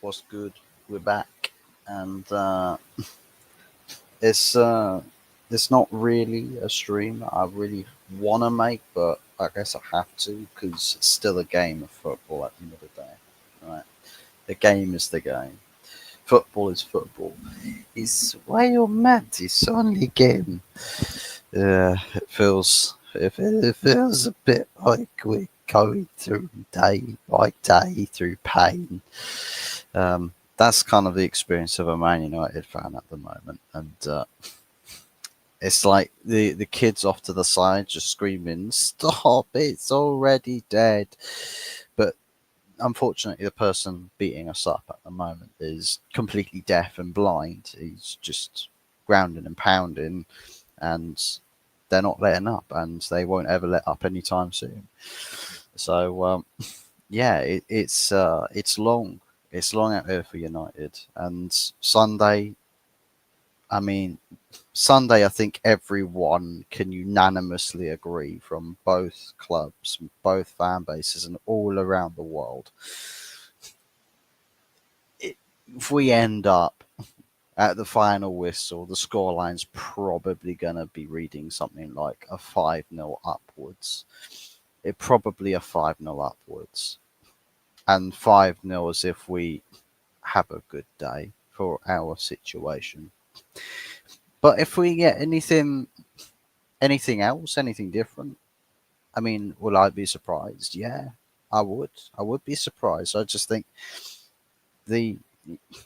What's good? We're back, and it's not really a stream I really want to make, but I guess I have to because it's still a game of football at the end of the day, right? The game is the game. Football is football. It's why you're mad. It's only a game. It feels a bit like we're going through day by day through pain. That's kind of the experience of a Man United fan at the moment, and it's like the kids off to the side just screaming, "Stop! It's already dead!" But unfortunately, the person beating us up at the moment is completely deaf and blind. He's just grounding and pounding, and they're not letting up, and they won't ever let up anytime soon. So yeah, it's long. It's long out there for United, and Sunday. I mean, Sunday. I think everyone can unanimously agree from both clubs, both fan bases, and all around the world. If we end up at the final whistle, the scoreline's probably going to be reading something like a 5-0 upwards. It probably a 5-0 upwards. And 5-0 as if we have a good day for our situation. But if we get anything else, anything different, I mean, will I be surprised? Yeah, I would. I would be surprised. I just think the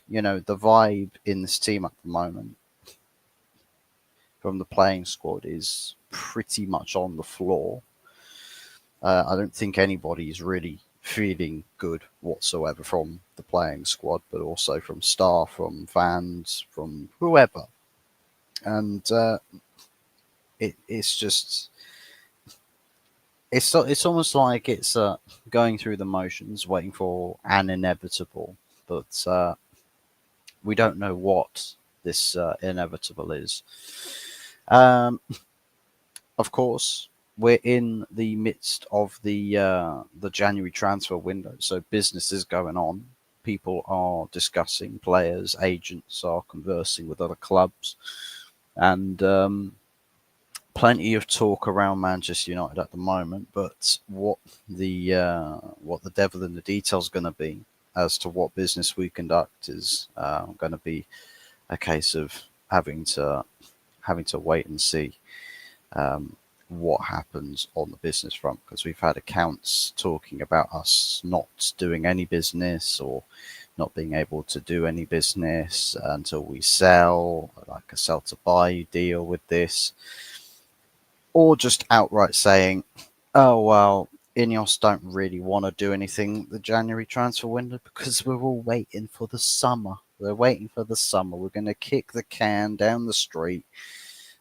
the vibe in this team at the moment from the playing squad is pretty much on the floor. I don't think anybody is really feeling good whatsoever from the playing squad, but also from staff, from fans, from whoever. And it's just it's almost like it's going through the motions, waiting for an inevitable, but we don't know what this inevitable is. Um, of course, we're in the midst of the January transfer window, so business is going on. People are discussing, players, agents are conversing with other clubs, and plenty of talk around Manchester United at the moment. But what the devil in the detail is going to be as to what business we conduct is going to be a case of having to wait and see what happens on the business front, because we've had accounts talking about us not doing any business or not being able to do any business until we sell, like a sell to buy deal with this, or just outright saying, oh, well, Ineos don't really want to do anything the January transfer window because we're all waiting for the summer. We're waiting for the summer. We're going to kick the can down the street.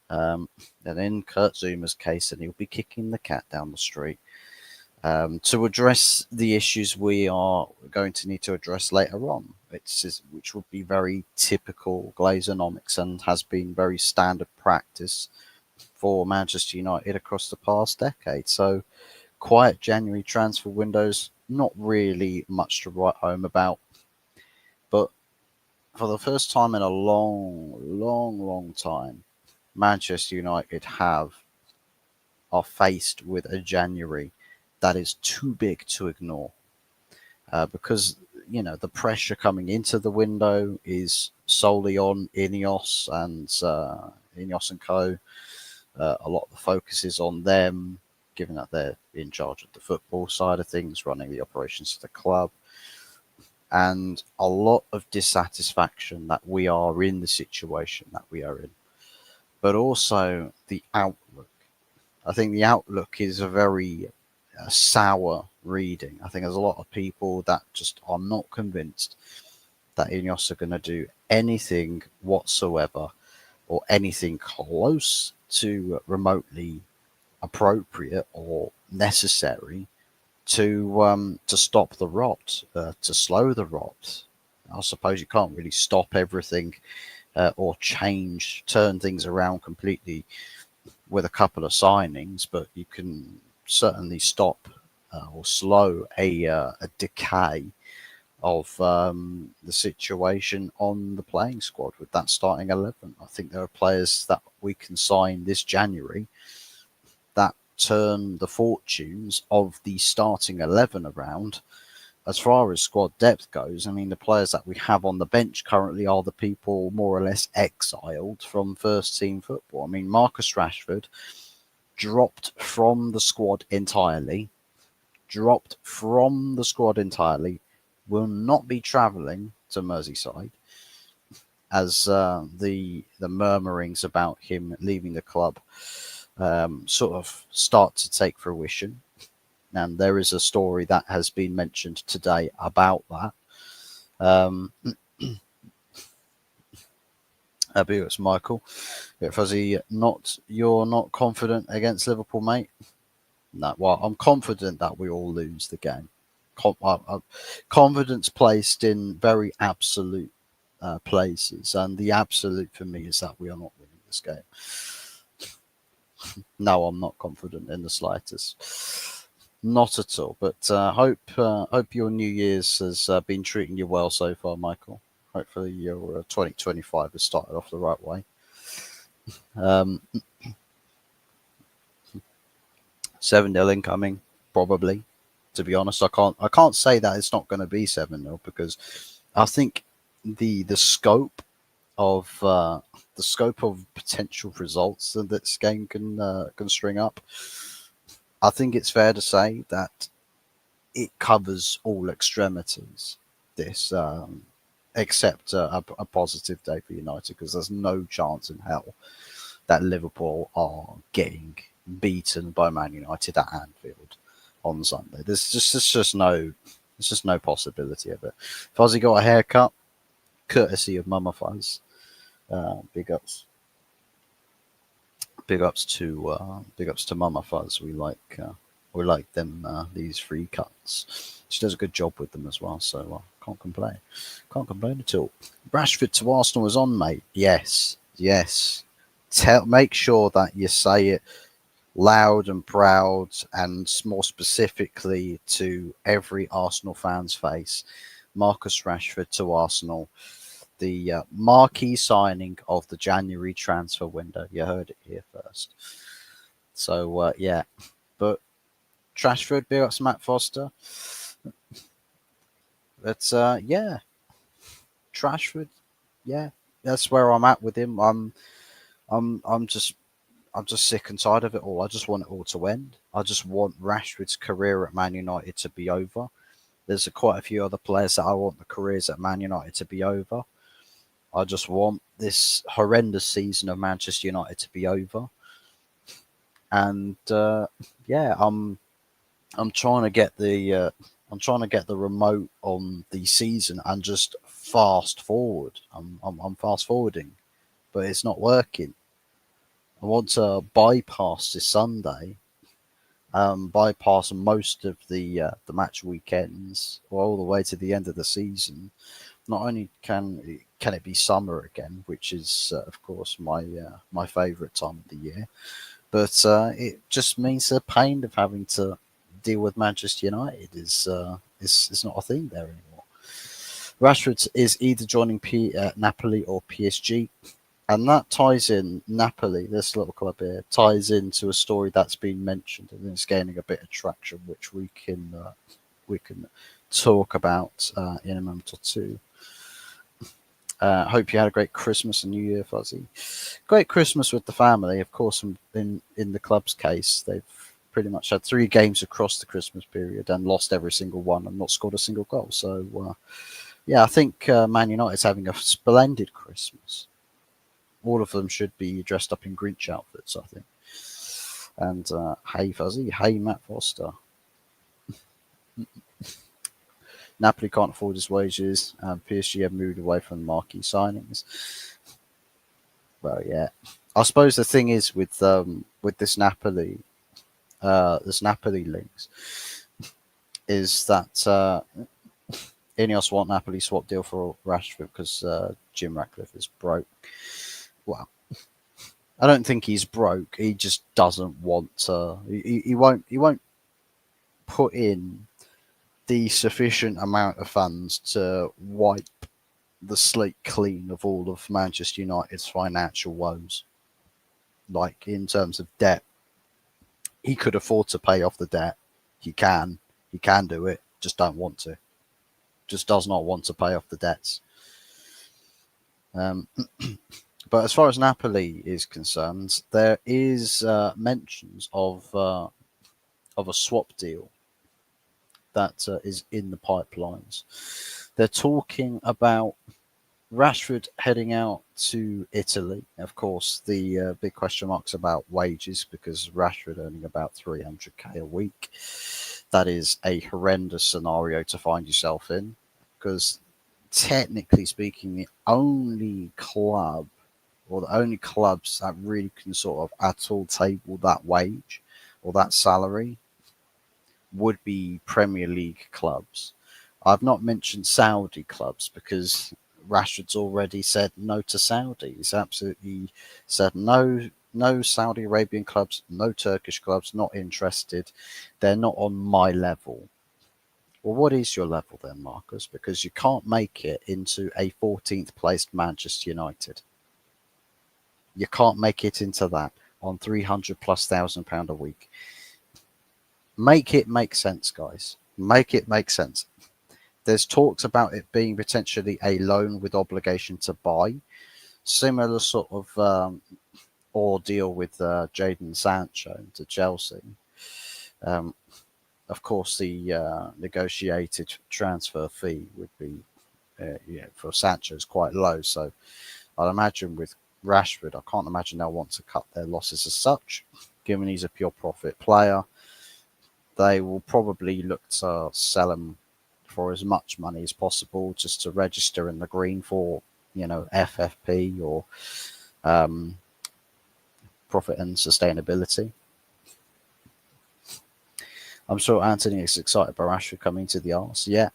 And in Kurt Zuma's case, and he'll be kicking the cat down the street to address the issues we are going to need to address later on, which would be very typical Glazonomics and has been very standard practice for Manchester United across the past decade. So quiet January transfer windows, not really much to write home about. But for the first time in a long, long, long time, Manchester United are faced with a January that is too big to ignore. Because the pressure coming into the window is solely on Ineos and Co. A lot of the focus is on them, given that they're in charge of the football side of things, running the operations of the club, and a lot of dissatisfaction that we are in the situation that we are in, but also the outlook. I think the outlook is a very sour reading. I think there's a lot of people that just are not convinced that Ineos are going to do anything whatsoever or anything close to remotely appropriate or necessary to stop the rot, to slow the rot. I suppose you can't really stop everything or turn things around completely with a couple of signings, but you can certainly stop or slow a decay of the situation on the playing squad with that starting 11. I think there are players that we can sign this January that turn the fortunes of the starting 11 around. As far as squad depth goes, I mean, the players that we have on the bench currently are the people more or less exiled from first team football. I mean, Marcus Rashford dropped from the squad entirely, will not be travelling to Merseyside as the murmurings about him leaving the club sort of start to take fruition. And there is a story that has been mentioned today about that. It's Michael. Yeah, Fuzzy, you're not confident against Liverpool, mate? No, well, I'm confident that we all lose the game. Confidence placed in very absolute places, and the absolute for me is that we are not winning this game. No, I'm not confident in the slightest. Not at all. But hope your New Year's has been treating you well so far, Michael. Hopefully your 2025 has started off the right way. 7-0 incoming, probably. To be honest, I can't say that it's not going to be 7-0 because I think the scope of potential results that this game can string up. I think it's fair to say that it covers all extremities. This, except a positive day for United, because there's no chance in hell that Liverpool are getting beaten by Man United at Anfield on Sunday. There's just no possibility of it. Fuzzy got a haircut, courtesy of Mama Fuzz. Big ups. Big ups to Mama Fuzz. We like them these free cuts. She does a good job with them as well, so can't complain. Can't complain at all. Rashford to Arsenal is on, mate. Yes, yes. Make sure that you say it loud and proud, and more specifically to every Arsenal fan's face. Marcus Rashford to Arsenal, the marquee signing of the January transfer window. You heard it here first. So yeah, but Trashford, big ups Matt Foster. But yeah, Trashford, yeah, that's where I'm at with him. I'm just sick and tired of it all. I just want it all to end. I just want Rashford's career at Man United to be over. There's quite a few other players that I want the careers at Man United to be over. I just want this horrendous season of Manchester United to be over. And yeah, I'm trying to get the remote on the season and just fast forward. I'm fast forwarding, but it's not working. I want to bypass this Sunday, bypass most of the match weekends, all the way to the end of the season. Not only can it be summer again, which is of course my favourite time of the year, but it just means the pain of having to deal with Manchester United is not a thing there anymore. Rashford is either joining Napoli or PSG, and that ties in Napoli. This little club here ties into a story that's been mentioned and it's gaining a bit of traction, which we can talk about in a moment or two. Hope you had a great Christmas and New Year, Fuzzy. Great Christmas with the family, of course. In the club's case, they've pretty much had 3 games across the Christmas period and lost every single one and not scored a single goal. So, yeah, I think Man United's having a splendid Christmas. All of them should be dressed up in Grinch outfits, I think. And hey, Fuzzy, hey, Matt Foster. Napoli can't afford his wages, and PSG have moved away from marquee signings. Well, yeah, I suppose the thing is with this Napoli links is that Ineos want Napoli swap deal for Rashford because Jim Ratcliffe is broke. Well, I don't think he's broke. He just doesn't want to. He won't put in the sufficient amount of funds to wipe the slate clean of all of Manchester United's financial woes. Like in terms of debt, he could afford to pay off the debt. He can. He can do it. Just don't want to. Just does not want to pay off the debts. Um, but as far as Napoli is concerned, there is mentions of a swap deal that is in the pipelines. They're talking about Rashford heading out to Italy. Of course, the big question marks about wages because Rashford earning about 300k a week. That is a horrendous scenario to find yourself in because technically speaking, the only club or the only clubs that really can sort of at all table that wage or that salary would be Premier League clubs. I've not mentioned Saudi clubs because Rashford's already said no to Saudi. He's absolutely said no, no Saudi Arabian clubs, no Turkish clubs, not interested. They're not on my level. Well, what is your level then, Marcus? Because you can't make it into a 14th placed Manchester United. You can't make it into that on 300 plus £1,000 a week. Make it make sense, guys. Make it make sense. There's talks about it being potentially a loan with obligation to buy. Similar sort of ordeal with Jadon Sancho to Chelsea. Um, of course, the negotiated transfer fee would be for Sancho is quite low. So I'd imagine with Rashford, I can't imagine they'll want to cut their losses as such, given he's a pure profit player. They will probably look to sell him for as much money as possible just to register in the green for, FFP or profit and sustainability. I'm sure Anthony is excited by Rashford coming to the Arse. Yeah.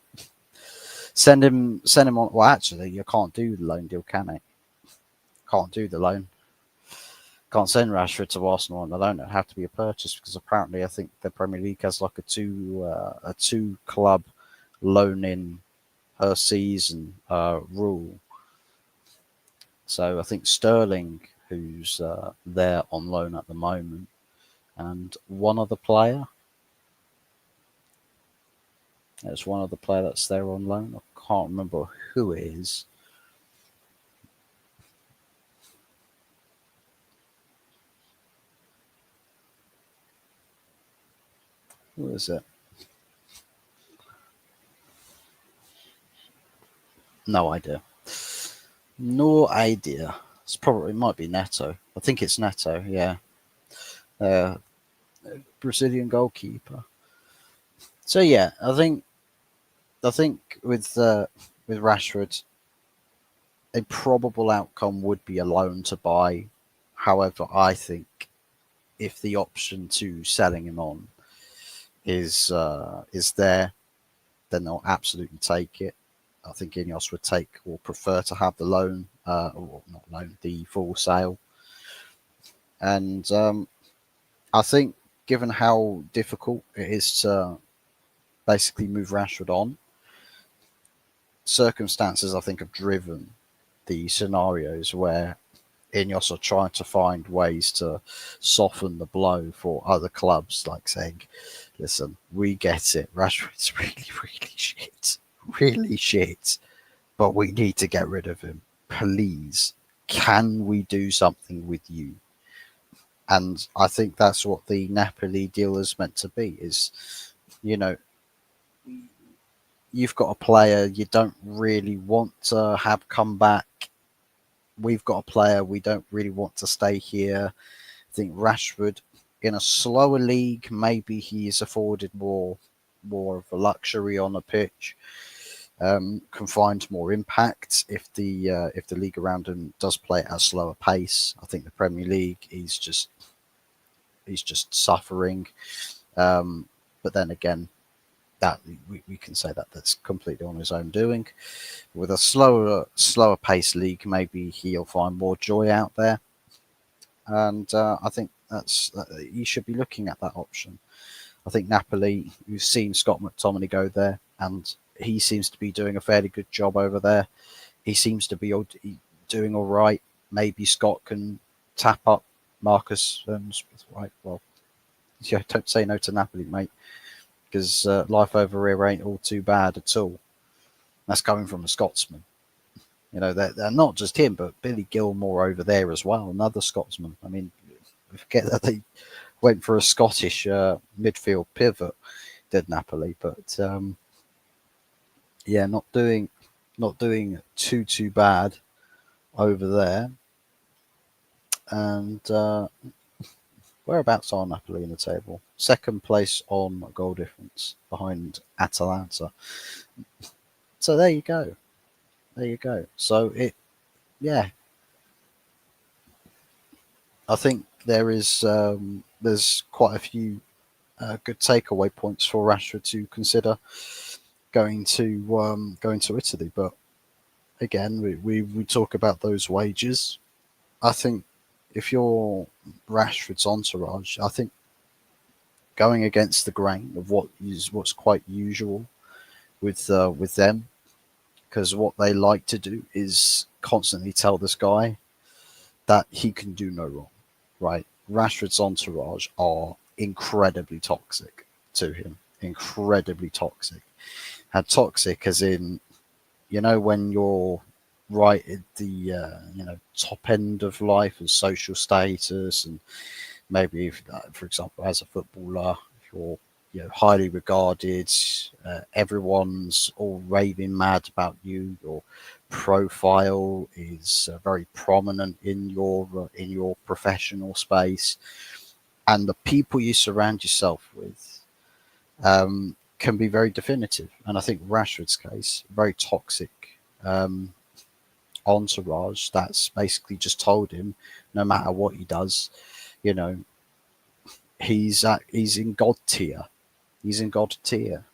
Send him on. Well, actually, you can't do the loan deal, can it? Can't do the loan. Can't send Rashford to Arsenal on the loan. It'd have to be a purchase because apparently I think the Premier League has like a two club loan in per season rule. So I think Sterling, who's there on loan at the moment, and one other player. There's one other player that's there on loan. I can't remember who it is. Who is it? No idea. No idea. It might be Neto. I think it's Neto. Yeah, uh, Brazilian goalkeeper. So yeah, I think with Rashford, a probable outcome would be a loan to buy. However, I think if the option to selling him on is there, then they'll absolutely take it. I think Ineos would take or prefer to have the loan, or not loan, the full sale. And I think given how difficult it is to basically move Rashford on, circumstances I think have driven the scenarios where Ineos are trying to find ways to soften the blow for other clubs, like saying, listen, we get it. Rashford's really, really shit, but we need to get rid of him. Please, can we do something with you? And I think that's what the Napoli deal is meant to be, is, you know, you've got a player you don't really want to have come back. We've got a player we don't really want to stay here. I think Rashford in a slower league, maybe he is afforded more of a luxury on the pitch. Can find more impact if the league around him does play at a slower pace. I think the Premier League he's just suffering. But then again, that we can say that that's completely on his own doing. With a slower pace league, maybe he'll find more joy out there, and I think he should be looking at that option. I think Napoli, you've seen Scott McTominay go there, and he seems to be doing a fairly good job over there. He seems to be doing all right. Maybe Scott can tap up Marcus Smith, right? Well, yeah, don't say no to Napoli, mate, because life over here ain't all too bad at all. That's coming from a Scotsman. They're not just him, but Billy Gilmore over there as well, another Scotsman. I mean, forget that they went for a Scottish midfield pivot, did Napoli, but yeah, not doing too bad over there. And whereabouts are Napoli in the table? Second place on goal difference behind Atalanta. So there you go. There you go. Yeah, I think there's quite a few good takeaway points for Rashford to consider going to Italy. But again, we talk about those wages. I think if you're Rashford's entourage, I think going against the grain of what's quite usual with them, because what they like to do is constantly tell this guy that he can do no wrong, right? Rashford's entourage are incredibly toxic to him, incredibly toxic. And toxic as in, when you're right at the top end of life and social status, and maybe if, for example, as a footballer, if you're highly regarded, everyone's all raving mad about you. Your profile is very prominent in your professional space, and the people you surround yourself with can be very definitive. And I think Rashford's case, very toxic entourage that's basically just told him, no matter what he does, you know, he's in God tier. He's in God tier.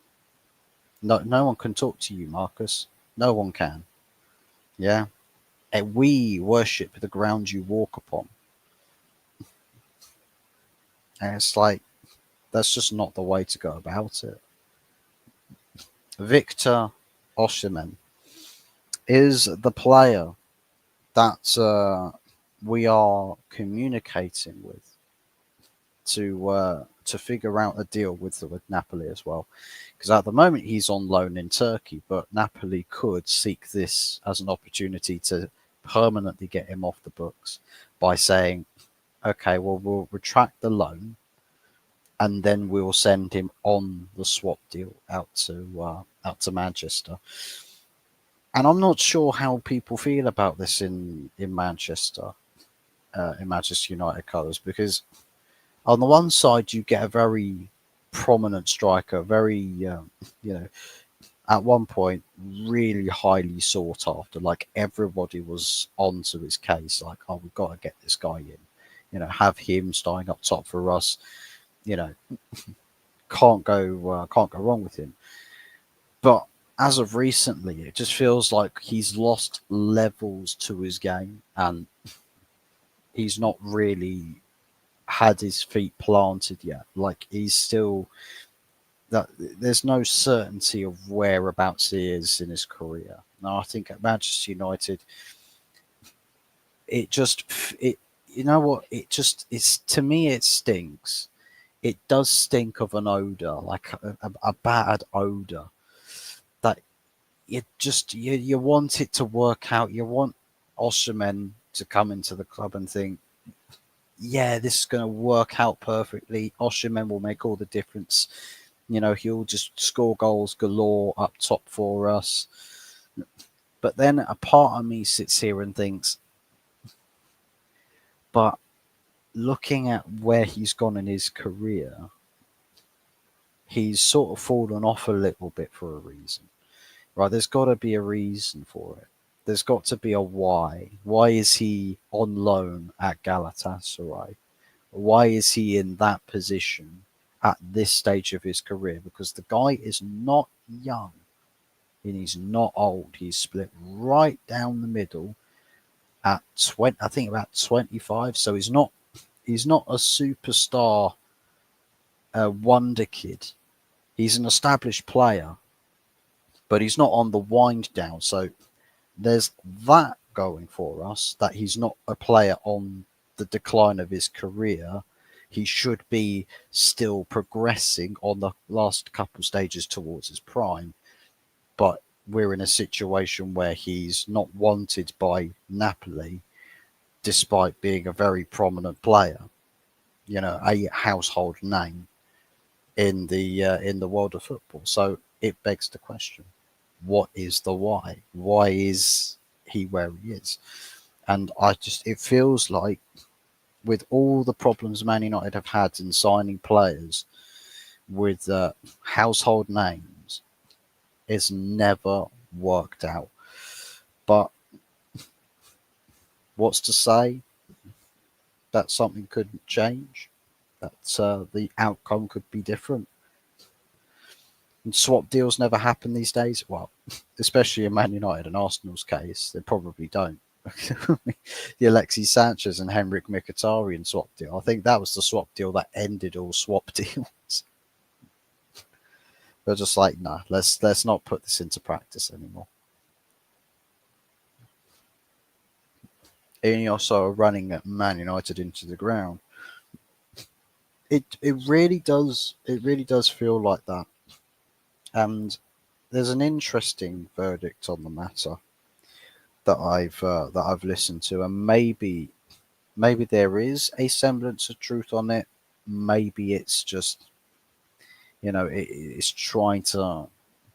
No one can talk to you, Marcus. No one can. Yeah, and we worship the ground you walk upon, and it's like that's just not the way to go about it. Victor Osimhen is the player that we are communicating with to figure out a deal with Napoli as well, because at the moment he's on loan in Turkey, but Napoli could seek this as an opportunity to permanently get him off the books by saying, okay, well, we'll retract the loan and then we'll send him on the swap deal out to Manchester. And I'm not sure how people feel about this in Manchester, in Manchester United colours, because on the one side you get a very prominent striker, very at one point really highly sought after. Like everybody was onto his case, like, oh, we've got to get this guy in, have him starting up top for us. You know, can't go wrong with him. But as of recently, it just feels like he's lost levels to his game, and he's not really had his feet planted yet. Like he's still that there's no certainty of whereabouts he is in his career. Now I think at Manchester United, it just it you know what it's to me it stinks. It does stink of an odor, like a bad odor that you want it to work out. You want Osimhen to come into the club and think, yeah, this is going to work out perfectly. Osimhen will make all the difference. He'll just score goals galore up top for us. But then a part of me sits here and thinks, but looking at where he's gone in his career, he's sort of fallen off a little bit for a reason. Right? There's got to be a reason for it. There's got to be a why. Why is he on loan at Galatasaray? Why is he in that position at this stage of his career? Because the guy is not young and he's not old. He's split right down the middle at 20, I think about 25. So he's not a superstar a wonder kid. He's an established player, but he's not on the wind down. So there's that going for us, that he's not a player on the decline of his career. He should be still progressing on the last couple stages towards his prime. But we're in a situation where he's not wanted by Napoli despite being a very prominent player, a household name in the world of football. So it begs the question: what is the why? Why is he where he is? And it feels like, with all the problems Man United have had in signing players with household names, it's never worked out. But what's to say that something couldn't change? That the outcome could be different. And swap deals never happen these days. Well, especially in Man United and Arsenal's case, they probably don't. The Alexis Sanchez and Henrik Mkhitaryan swap deal. I think that was the swap deal that ended all swap deals. They're just like, nah, let's not put this into practice anymore. Ineos are running at Man United into the ground. It really does feel like that. And there's an interesting verdict on the matter that I've listened to, and maybe there is a semblance of truth on it. Maybe it's just, it's trying to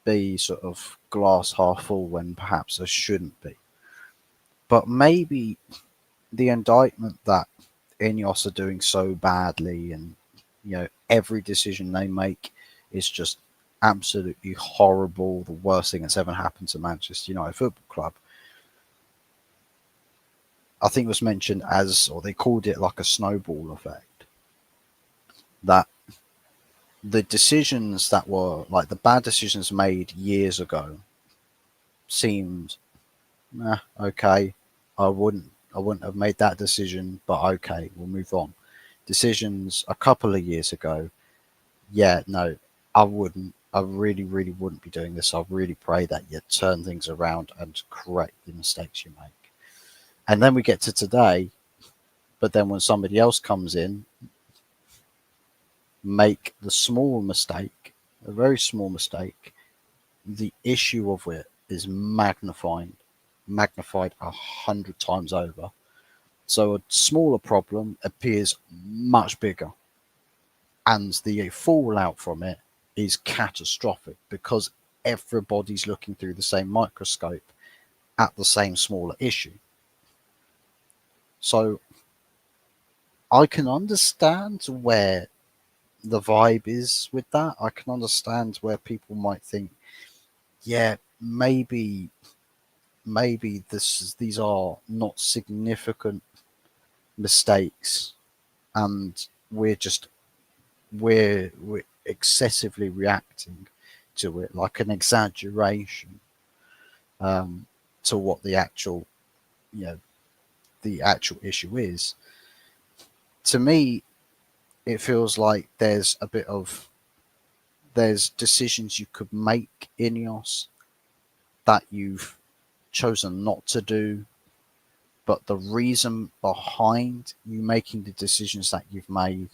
be sort of glass half full when perhaps it shouldn't be. But maybe the indictment that Ineos are doing so badly, and every decision they make is just absolutely horrible, the worst thing that's ever happened to Manchester United Football Club. I think it was mentioned as, or they called it like a snowball effect, that the decisions that were like the bad decisions made years ago seemed, okay, I wouldn't have made that decision, but okay, we'll move on. Decisions a couple of years ago, yeah, no, I wouldn't. I really, really wouldn't be doing this. I really pray that you turn things around and correct the mistakes you make. And then we get to today, but then when somebody else comes in, make the small mistake, a very small mistake, the issue of it is magnified 100 times over. So a smaller problem appears much bigger, and the fallout from it is catastrophic because everybody's looking through the same microscope at the same smaller issue. So I can understand where the vibe is with that. I can understand where people might think, yeah, maybe these are not significant mistakes, and we're excessively reacting to it, like an exaggeration, um, to what you know the actual issue is. To me, it feels like there's decisions you could make, Ineos, that you've chosen not to do, but the reason behind you making the decisions that you've made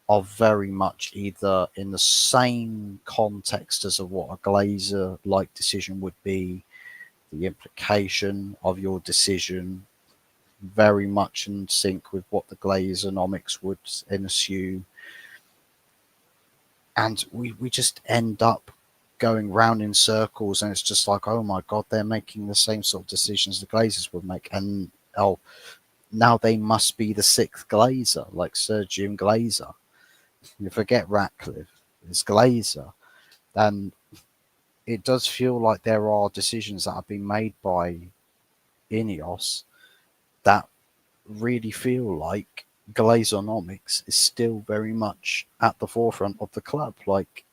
are very much either in the same context as of what a Glazer like decision would be, the implication of your decision very much in sync with what the Glazeronomics would ensue. And we just end up going round in circles, and it's just like, oh my god, they're making the same sort of decisions the Glazers would make, and oh, now they must be the sixth Glazer, like Sir Jim Glazer. You forget Ratcliffe, it's Glazer. And it does feel like there are decisions that have been made by Ineos that really feel like Glazonomics is still very much at the forefront of the club. Like,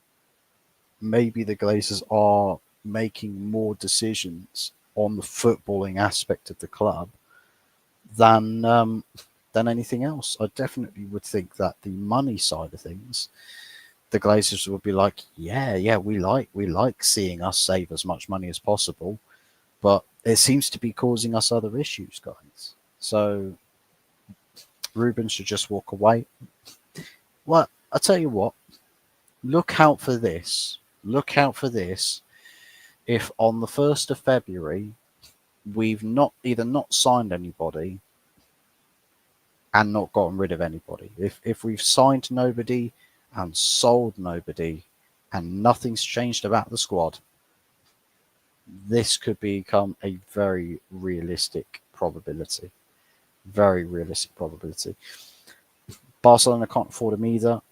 maybe the Glazers are making more decisions on the footballing aspect of the club than than anything else. I definitely would think that the money side of things, the Glazers would be like, yeah, we like seeing us save as much money as possible, but it seems to be causing us other issues, guys. So Ruben should just walk away. Well, I tell you what, look out for this. Look out for this. If on the 1st of February we've not either not signed anybody and not gotten rid of anybody, if we've signed nobody and sold nobody and nothing's changed about the squad, this could become a very realistic probability. Very realistic probability. Barcelona can't afford him either.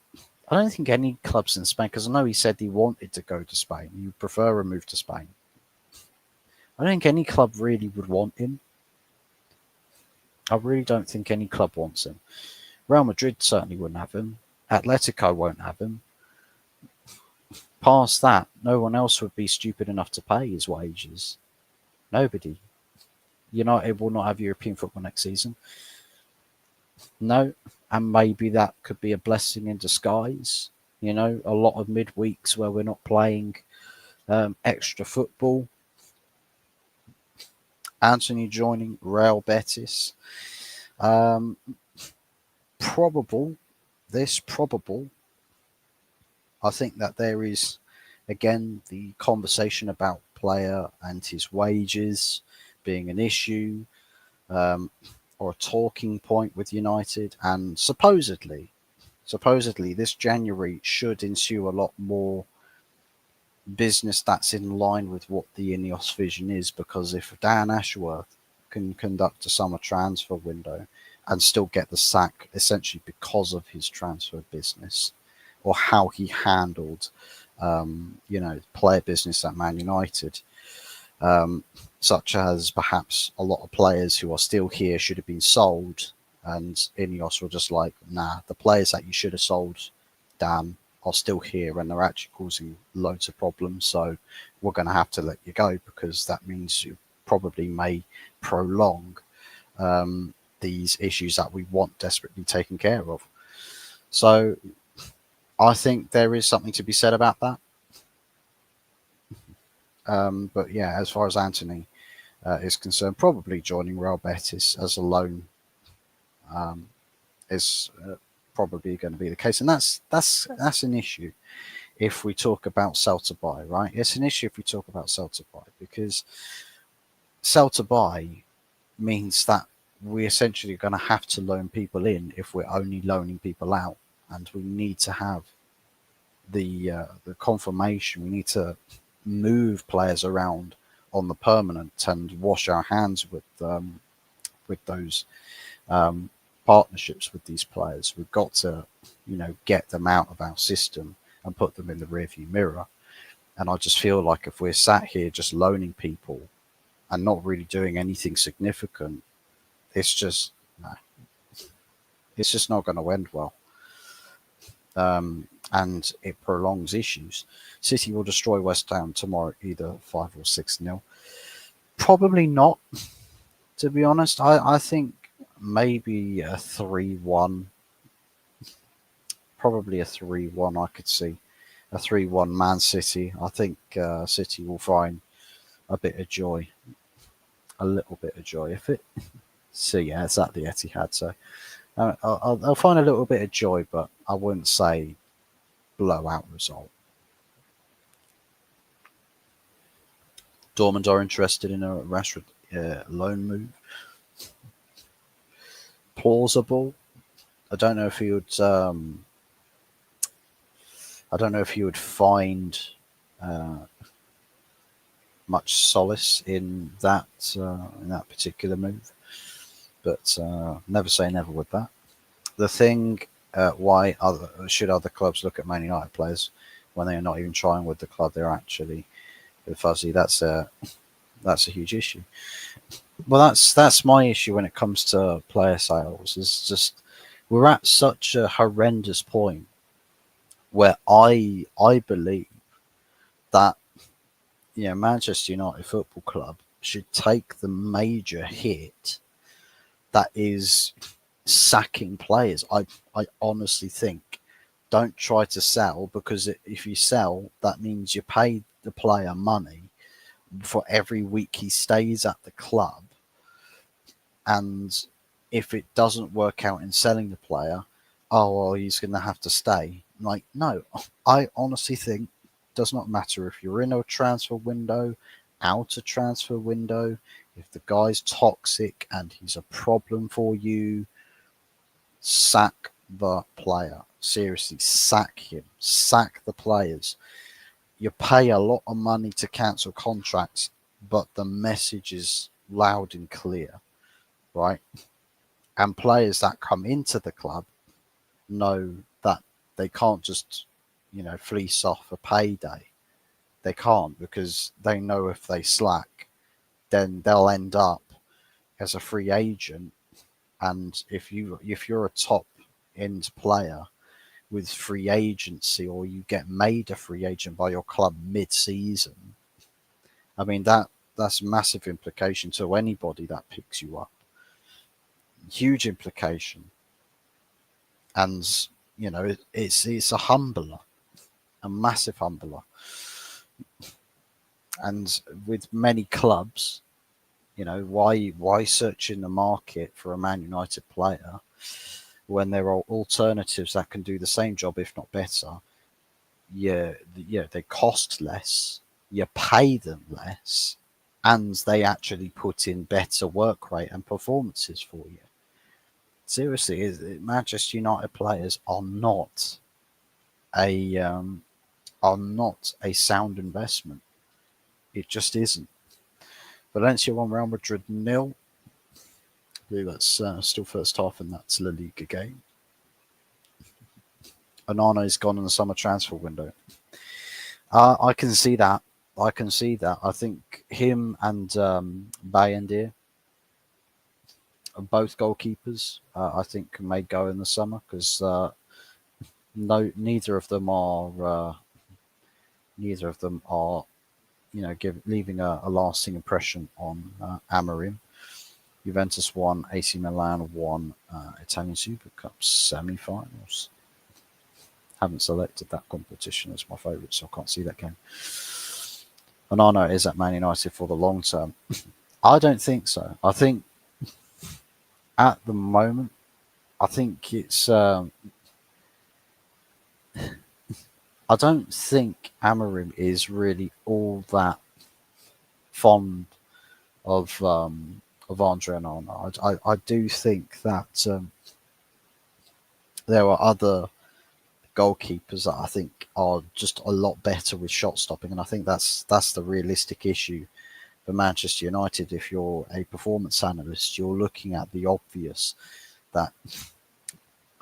I don't think any clubs in Spain, because I know he said he wanted to go to Spain. He would prefer a move to Spain. I don't think any club really would want him. I really don't think any club wants him. Real Madrid certainly wouldn't have him. Atletico won't have him. Past that, no one else would be stupid enough to pay his wages. Nobody. United will not have European football next season. No, and maybe that could be a blessing in disguise. A lot of midweeks where we're not playing extra football. Anthony joining Real Betis. Probable. I think that there is, again, the conversation about player and his wages being an issue, or a talking point with United, and supposedly this January should ensue a lot more business that's in line with what the Ineos vision is, because if Dan Ashworth can conduct a summer transfer window and still get the sack essentially because of his transfer business or how he handled player business at Man United, such as perhaps a lot of players who are still here should have been sold, and Ineos were just like, nah, the players that you should have sold, Dan, are still here and they're actually causing loads of problems, so we're going to have to let you go, because that means you probably may prolong these issues that we want desperately taken care of. So I think there is something to be said about that. But yeah, as far as Anthony is concerned, probably joining Real Betis as a loan is probably going to be the case, and that's an issue if we talk about sell to buy, right? It's an issue if we talk about sell to buy, because sell to buy means that we're essentially going to have to loan people in if we're only loaning people out, and we need to have the confirmation. We need to move players around on the permanent and wash our hands with those partnerships with these players. We've got to, get them out of our system and put them in the rearview mirror. And I just feel like if we're sat here just loaning people and not really doing anything significant, it's just not going to end well. And it prolongs issues. City will destroy West Ham tomorrow, either 5 or 6-0. Probably not, to be honest. I think maybe a 3-1. Probably a 3-1 I could see. A 3-1 Man City. I think City will find a bit of joy. A little bit of joy. So yeah, it's at the Etihad. So I'll find a little bit of joy, but I wouldn't say blowout result. Dortmund are interested in a Rashford loan move. Plausible. I don't know if he would. I don't know if he would find much solace in that particular move, but never say never with that. The thing, why should other clubs look at Man United players when they are not even trying with the club they're actually fuzzy? That's a huge issue. Well, that's my issue when it comes to player sales. Is just we're at such a horrendous point where I believe that Manchester United Football Club should take the major hit that is sacking players. I honestly think don't try to sell, because if you sell, that means you pay the player money for every week he stays at the club. And if it doesn't work out in selling the player, oh, well, he's going to have to stay. Like, no, I honestly think it does not matter if you're in a transfer window, out a transfer window, if the guy's toxic and he's a problem for you, sack the player. Seriously, sack him. Sack the players. You pay a lot of money to cancel contracts, but the message is loud and clear, right? And players that come into the club know that they can't just, fleece off a payday. They can't, because they know if they slack, then they'll end up as a free agent. And if you're a top end player with free agency, or you get made a free agent by your club mid-season, I mean that's massive implication to anybody that picks you up. Huge implication. And it's a humbler, a massive humbler. And with many clubs, why search in the market for a Man United player when there are alternatives that can do the same job, if not better? Yeah, they cost less, you pay them less, and they actually put in better work rate and performances for you. Seriously, Manchester United players a um, are not a sound investment. It just isn't. Valencia 1, Real Madrid 0. I believe that's still first half, and that's La Liga game. Onana is gone in the summer transfer window. I can see that. I can see that. I think him and Bayendir are both goalkeepers. I think may go in the summer, because no, neither of them are leaving a lasting impression on Amorim. Juventus won, AC Milan won Italian Super Cup semi-finals. Haven't selected that competition as my favourite, so I can't see that game. Onana is at Man United for the long term. I don't think so. I think at the moment, I think it's. I don't think Amorim is really all that fond of Andre Onana. I do think that there are other goalkeepers that I think are just a lot better with shot stopping, and I think that's the realistic issue for Manchester United. If you're a performance analyst, you're looking at the obvious, that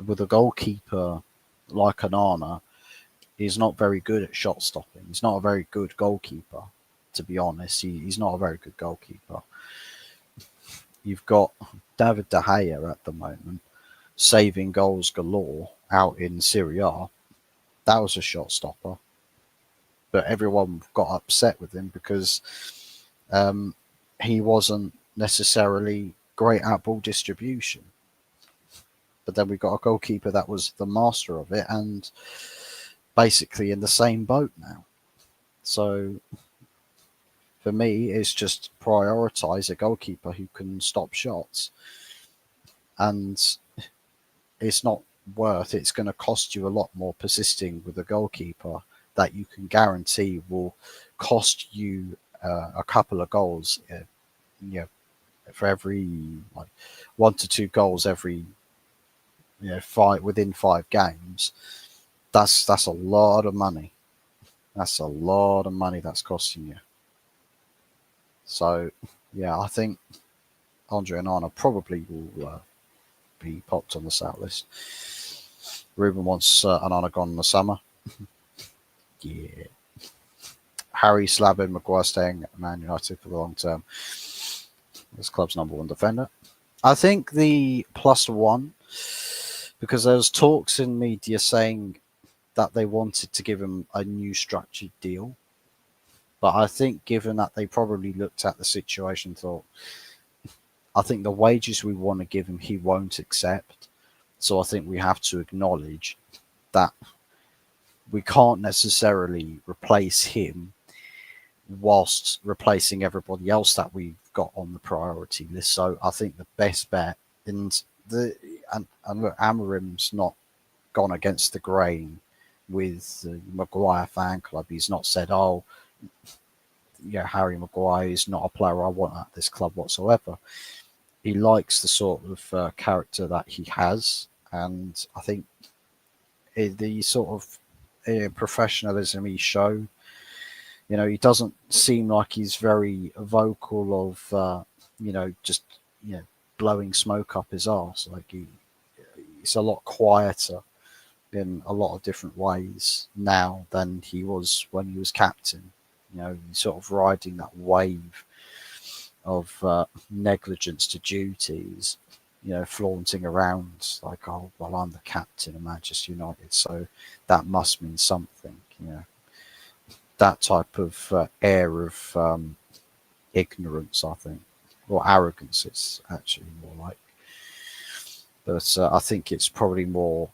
with a goalkeeper like Onana, he's not very good at shot stopping. He's not a very good goalkeeper, to be honest. He's not a very good goalkeeper. You've got David De Gea at the moment saving goals galore out in Serie A. That was a shot stopper, but everyone got upset with him because he wasn't necessarily great at ball distribution. But then we got a goalkeeper that was the master of it, and basically in the same boat now. So for me, it's just prioritise a goalkeeper who can stop shots. And it's not it's going to cost you a lot more persisting with a goalkeeper that you can guarantee will cost you a couple of goals, for every 1 to 2 goals every within 5 games. That's a lot of money. That's a lot of money that's costing you. So yeah, I think Andre Onana probably will be popped on the sale list. Ruben wants Onana gone in the summer. Yeah. Harry slabbing Maguire staying at Man United for the long term. This club's number 1 defender. I think the +1, because there was talks in media saying that they wanted to give him a new structured deal. But I think given that they probably looked at the situation, thought, I think the wages we want to give him, he won't accept. So I think we have to acknowledge that we can't necessarily replace him whilst replacing everybody else that we've got on the priority list. So I think the best bet, and and look, Amarim's not gone against the grain with the Maguire fan club. He's not said, "Oh, yeah, Harry Maguire is not a player I want at this club whatsoever." He likes the sort of character that he has, and I think the sort of professionalism he showed. He doesn't seem like he's very vocal of, just blowing smoke up his arse. Like he's a lot quieter in a lot of different ways now than he was when he was captain. He's sort of riding that wave of negligence to duties, flaunting around like, oh, well, I'm the captain of Manchester United, so that must mean something, that type of air of ignorance, I think, or arrogance, it's actually more like. But I think it's probably more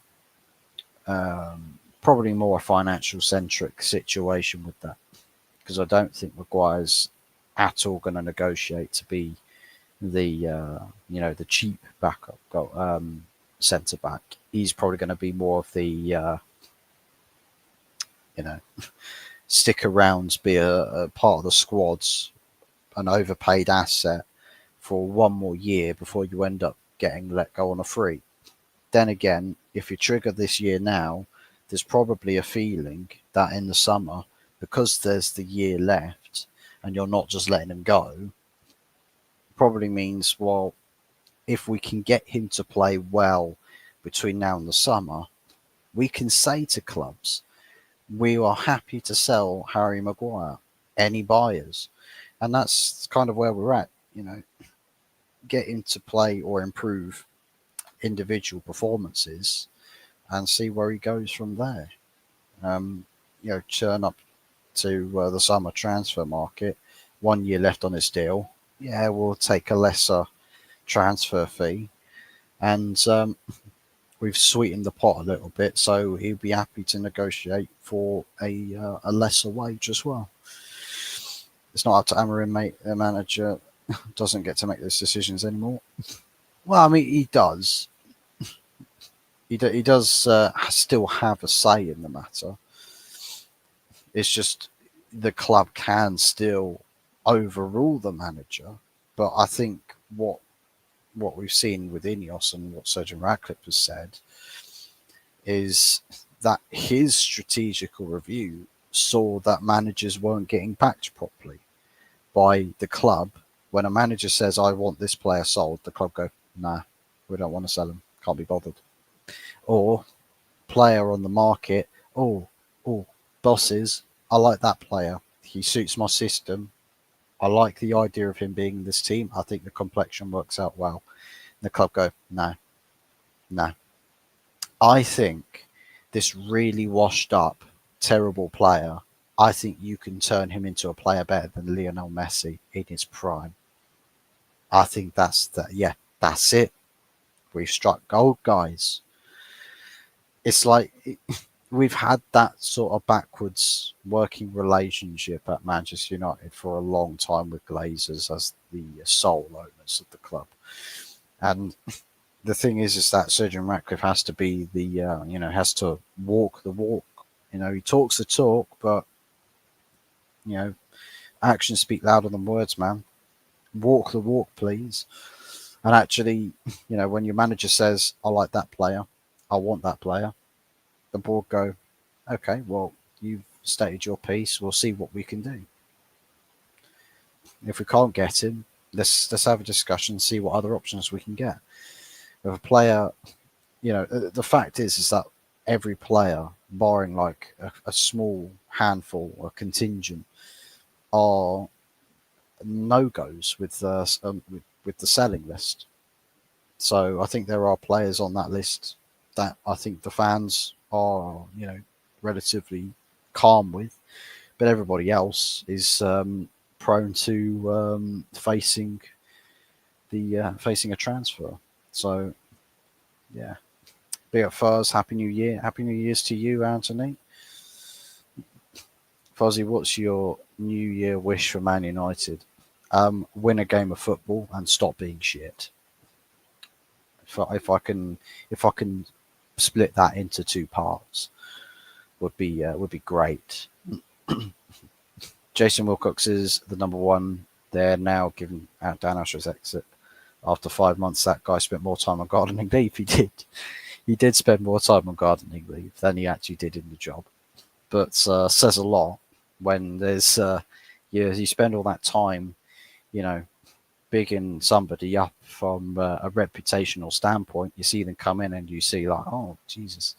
a financial centric situation with that, because I don't think Maguire's at all going to negotiate to be the the cheap backup centre back. He's probably going to be more of the stick around, be a part of the squads, an overpaid asset for one more year before you end up getting let go on a free. Then again, if you trigger this year now, there's probably a feeling that in the summer, because there's the year left and you're not just letting him go, probably means, well, if we can get him to play well between now and the summer, we can say to clubs, we are happy to sell Harry Maguire. Any buyers? And that's kind of where we're at. Get him to play or improve individual performances and see where he goes from there. Turn up to the summer transfer market, 1 year left on his deal. Yeah, we'll take a lesser transfer fee, and we've sweetened the pot a little bit, so he'll be happy to negotiate for a lesser wage as well. It's not up to Amarim, mate. The manager doesn't get to make those decisions anymore. Well, I mean, he does. He does still have a say in the matter. It's just the club can still overrule the manager. But I think what we've seen with Ineos and what Sir Jim Ratcliffe has said is that his strategical review saw that managers weren't getting backed properly by the club. When a manager says, I want this player sold, the club go, nah, we don't want to sell him. Can't be bothered. Or player on the market, oh, bosses, I like that player. He suits my system. I like the idea of him being in this team. I think the complexion works out well. The club go, no. I think this really washed up, terrible player, I think you can turn him into a player better than Lionel Messi in his prime. I think that's it. We've struck gold, guys. It's like we've had that sort of backwards working relationship at Manchester United for a long time with Glazers as the sole owners of the club. And the thing is that Sir Jim Ratcliffe has to be the, has to walk the walk. He talks the talk, but, actions speak louder than words, man. Walk the walk, please. And actually, when your manager says, I like that player, I want that player, the board go, okay, well, you've stated your piece. We'll see what we can do. If we can't get him, let's have a discussion, see what other options we can get. If a player, the fact is that every player, barring like a small handful or contingent, are no-goes with the selling list. So I think there are players on that list that I think the fans are, relatively calm with, but everybody else is prone to facing a transfer. So, yeah. Big up Fuzz. Happy New Year. Happy New Year's to you, Anthony. Fuzzy, what's your New Year wish for Man United? Win a game of football and stop being shit. If I can split that into two parts, would be great. Jason Wilcox is the number one. They're now giving out Dan Asher's exit. After 5 months, that guy spent more time on gardening leave. He did spend more time on gardening leave than he actually did in the job. But says a lot when there's you spend all that time, you know, bigging somebody up from a reputational standpoint. You see them come in and you see like, oh Jesus,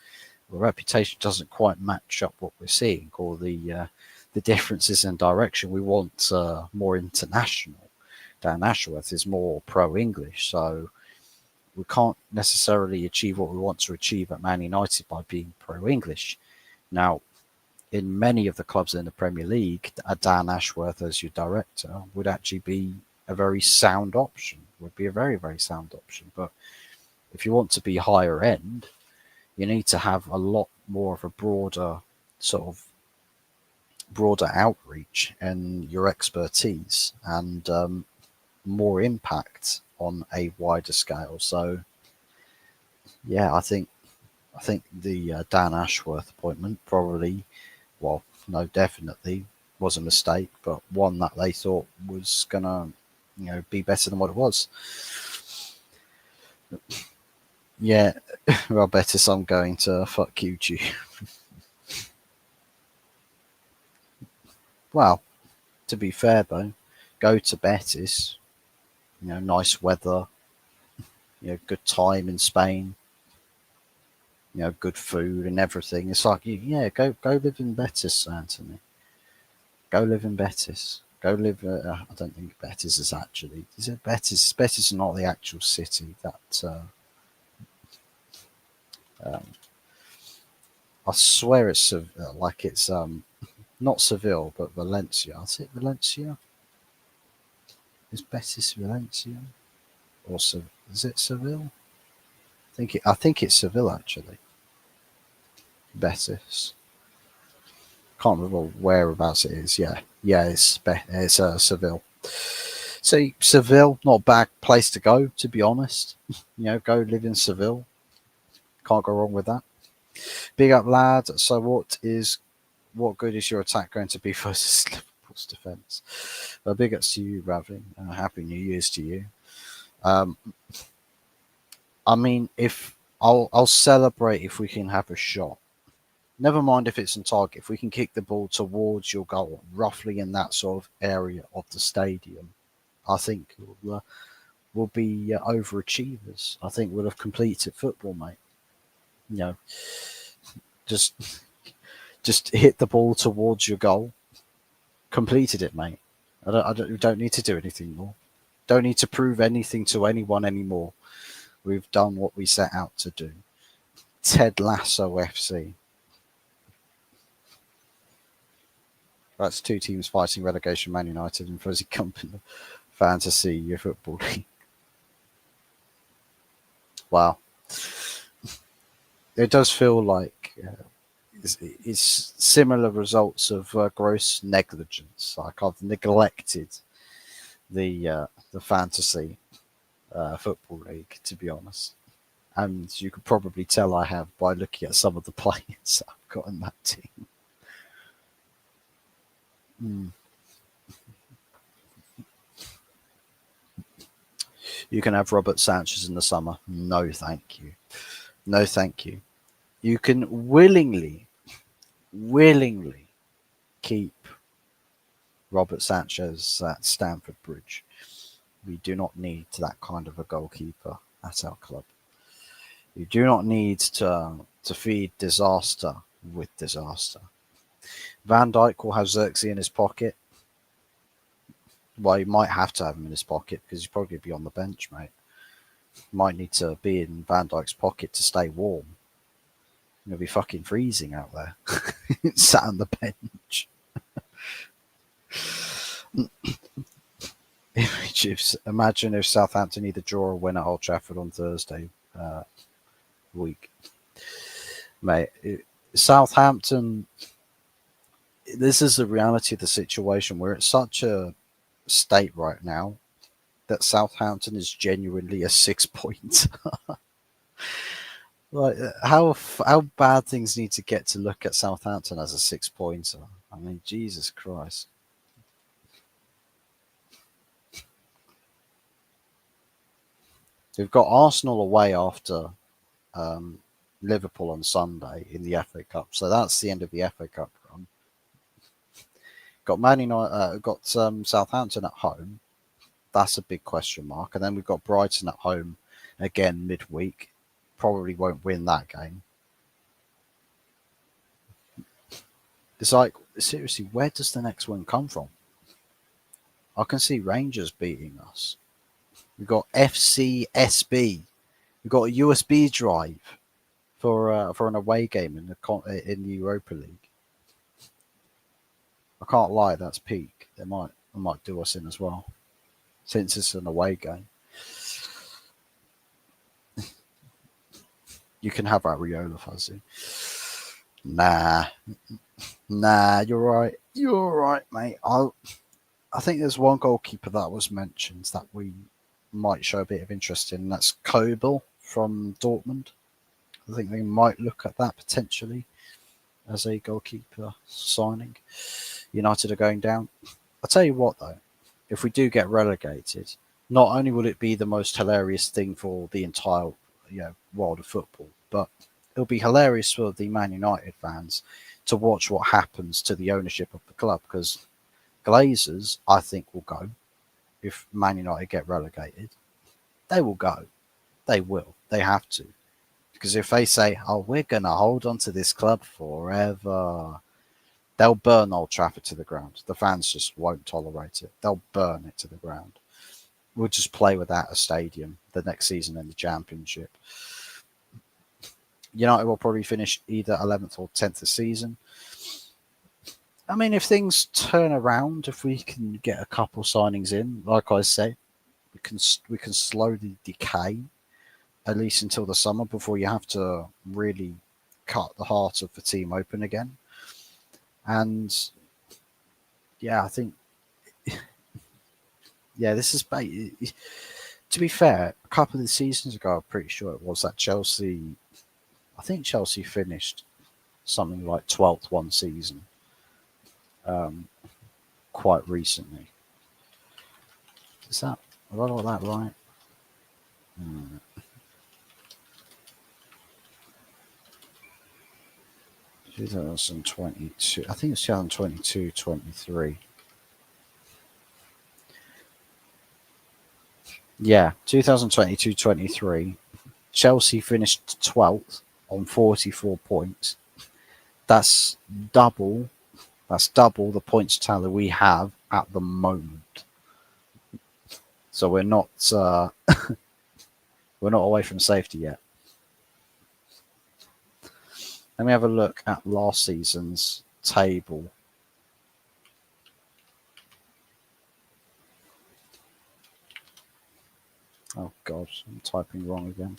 the reputation doesn't quite match up what we're seeing, or the differences in direction. We want more international. Dan Ashworth is more pro-English, so we can't necessarily achieve what we want to achieve at Man United by being pro-English. Now, in many of the clubs in the Premier League, a Dan Ashworth as your director would actually be a very sound option, would be a very, very sound option. But if you want to be higher end, you need to have a lot more of a broader outreach and your expertise and more impact on a wider scale. So yeah, I think the Dan Ashworth appointment probably, well, no, definitely was a mistake, but one that they thought was gonna, be better than what it was. Yeah, well, Betis, I'm going to fuck you, G. Well, to be fair though, go to Betis, nice weather, good time in Spain, good food and everything. It's like, go live in Betis, Anthony. Go live in Betis. Go live. I don't think Betis is actually. Is it Betis? Betis is not the actual city. That um, I swear it's like it's not Seville, but Valencia. Is it Valencia? Is Betis Valencia or is it Seville? I think it's Seville actually. Betis. Can't remember whereabouts it is. Yeah, it's Seville. So Seville, not a bad place to go, to be honest. Go live in Seville. Can't go wrong with that. Big up, lad. So what good is your attack going to be versus Liverpool's defence? Big ups to you, Raving. Happy New Year's to you. I mean, if I'll celebrate if we can have a shot. Never mind if it's on target. If we can kick the ball towards your goal, roughly in that sort of area of the stadium, I think we'll be overachievers. I think we'll have completed football, mate. Just hit the ball towards your goal. Completed it, mate. We don't need to do anything more. Don't need to prove anything to anyone anymore. We've done what we set out to do. Ted Lasso FC. That's two teams fighting relegation: Man United and Fuzzy Company Fantasy Football League. Wow. It does feel like it's similar results of gross negligence. Like I've neglected the fantasy football league, to be honest. And you could probably tell I have by looking at some of the players I've got in that team. You can have Robert Sanchez in the summer. No, thank you. No, thank you. You can willingly keep Robert Sanchez at Stamford Bridge. We do not need that kind of a goalkeeper at our club. You do not need to feed disaster with disaster. Van Dijk will have Xerxes in his pocket. Well, you might have to have him in his pocket because he's probably be on the bench, mate. Might need to be in Van Dijk's pocket to stay warm. It'll be fucking freezing out there. Sat on the bench. Imagine if Southampton either draw or win at Old Trafford on Thursday week. mate. Southampton. This is the reality of the situation. We're at such a state right now that Southampton is genuinely a 6 point. Like how bad things need to get to look at Southampton as a 6 pointer. I mean, Jesus Christ. We've got Arsenal away after um, Liverpool on Sunday in the FA Cup, so that's the end of the FA Cup run. Got Man United, got Southampton at home. That's a big question mark, and then we've got Brighton at home again midweek. Probably won't win that game. It's like, seriously, where does the next one come from? I can see Rangers beating us. We've got FCSB. We've got a USB drive for an away game in the Europa League. I can't lie, that's peak. They might do us in as well, since it's an away game. You can have Ariola, Fuzzy. Nah, you're right. You're right, mate. I think there's one goalkeeper that was mentioned that we might show a bit of interest in. And that's Kobel from Dortmund. I think they might look at that potentially as a goalkeeper signing. United are going down. I'll tell you what, though, if we do get relegated, not only will it be the most hilarious thing for the entire world of football, but it'll be hilarious for the Man United fans to watch what happens to the ownership of the club, because Glazers, I think, will go if Man United get relegated. They will go. They will. They have to. Because if they say, oh, we're going to hold on to this club forever, they'll burn Old Trafford to the ground. The fans just won't tolerate it. They'll burn it to the ground. We'll just play without a stadium the next season in the Championship. United will probably finish either 11th or 10th this season. I mean, if things turn around, if we can get a couple signings in, like I say, we can slowly decay, at least until the summer, before you have to really cut the heart of the team open again. And yeah, I think this is to be fair, a couple of seasons ago, I'm pretty sure it was that Chelsea. I think Chelsea finished something like 12th one season. Quite recently. Have I got that right? 2022. I think it's 2022-23. Yeah, 2022-23. Chelsea finished 12th on 44 points. That's double the points tally we have at the moment. So we're not we're not away from safety yet. Let me have a look at last season's table. Oh God, I'm typing wrong again.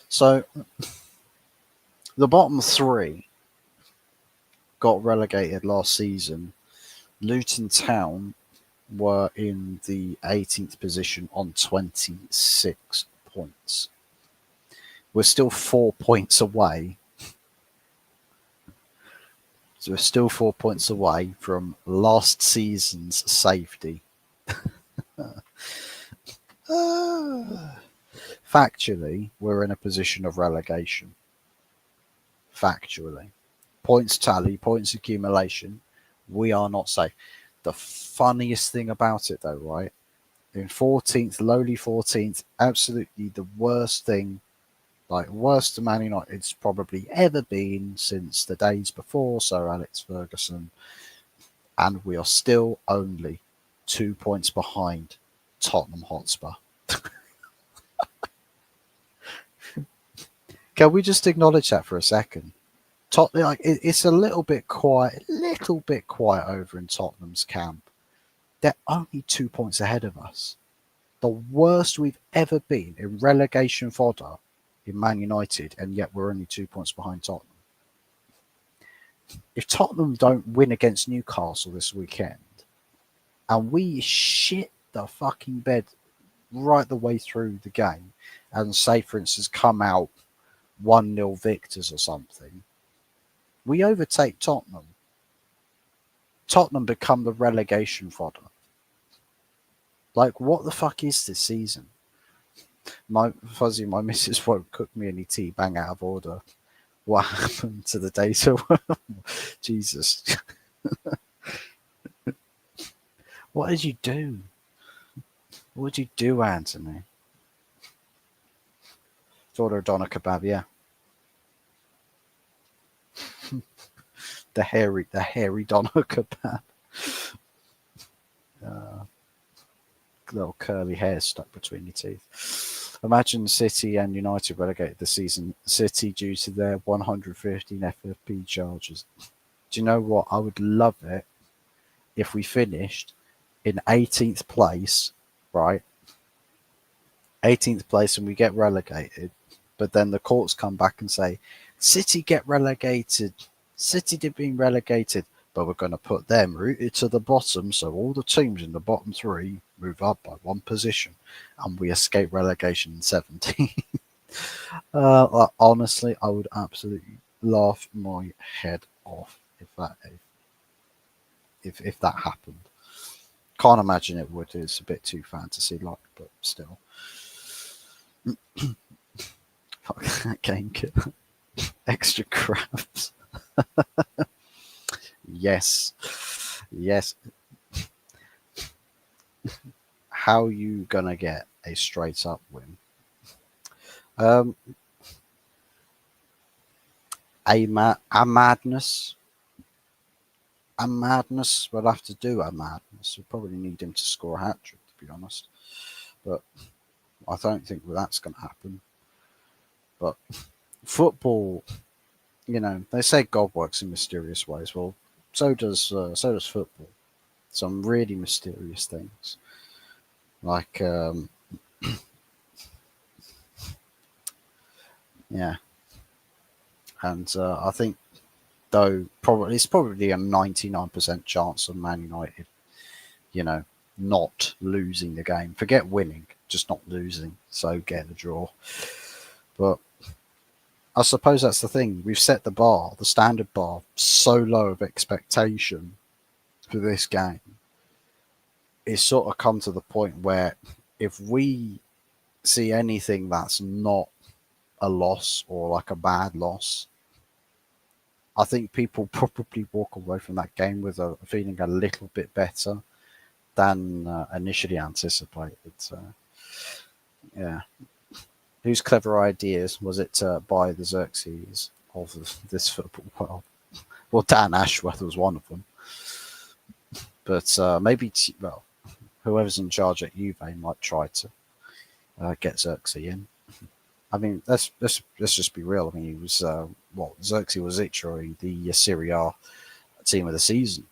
So the bottom three got relegated last season. Luton Town were in the 18th position on 26 points. We're still 4 points away. So we're still 4 points away from last season's safety. Factually, we're in a position of relegation. Factually. Points tally, points accumulation, we are not safe. The funniest thing about it, though, right? In 14th, lowly 14th, absolutely the worst thing, like worst the Man United's probably ever been since the days before Sir Alex Ferguson. And we are still only 2 points behind Tottenham Hotspur. Can we just acknowledge that for a second? Like it's a little bit quiet over in Tottenham's camp. They're only 2 points ahead of us. The worst we've ever been in relegation fodder in Man United, and yet we're only 2 points behind Tottenham. If Tottenham don't win against Newcastle this weekend, and we shit the fucking bed right the way through the game, and say, for instance, come out 1-0 victors or something, we overtake Tottenham. Tottenham become the relegation fodder. Like, what the fuck is this season? My missus won't cook me any tea, bang out of order. What happened to the data? Jesus. What did you do? What did you do, Anthony? Order a doner kebab, yeah. the hairy doner kebab. Little curly hair stuck between your teeth. Imagine City and United relegated this season. City due to their 115 FFP charges. Do you know what? I would love it if we finished in 18th place, right? 18th place, and we get relegated, but then the courts come back and say, City get relegated. City did being relegated, but we're going to put them rooted to the bottom, so all the teams in the bottom three move up by one position, and we escape relegation in 17. Honestly, I would absolutely laugh my head off if that happened. Can't imagine it would. It's a bit too fantasy-like, but still. Fuck that game kit. Extra crabs. Yes. How you gonna get a straight up win? A madness. A madness. We'll have to do a madness. We probably need him to score a hat trick, to be honest. But I don't think that's going to happen. But football, they say God works in mysterious ways. Well, so does football. Some really mysterious things, like yeah. And I think, though, it's probably a 99% chance of Man United, not losing the game. Forget winning, just not losing. So get a draw. But I suppose that's the thing. We've set the standard bar, so low of expectation for this game. It's sort of come to the point where if we see anything that's not a loss or like a bad loss, I think people probably walk away from that game with a feeling a little bit better than initially anticipated. Yeah. Whose clever ideas was it to buy the Xerxes of this football world? Well, Dan Ashworth was one of them. But maybe, whoever's in charge at Juve might try to get Xerxes in. I mean, let's just be real. I mean, he was Xerxes was literally the Serie A team of the season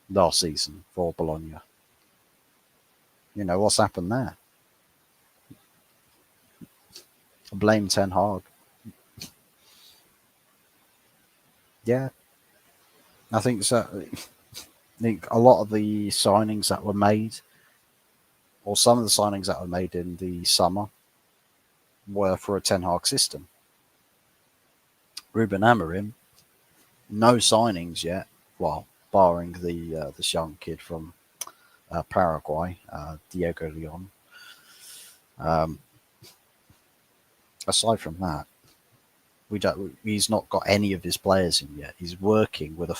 last season for Bologna. What's happened there? Blame Ten Hag. Yeah, I think so. I think a lot of the signings that were made, or some of the signings that were made in the summer, were for a Ten Hag system. Ruben Amorim, no signings yet. Well, barring this young kid from Paraguay, Diego Leon. Aside from that, he's not got any of his players in yet. He's working with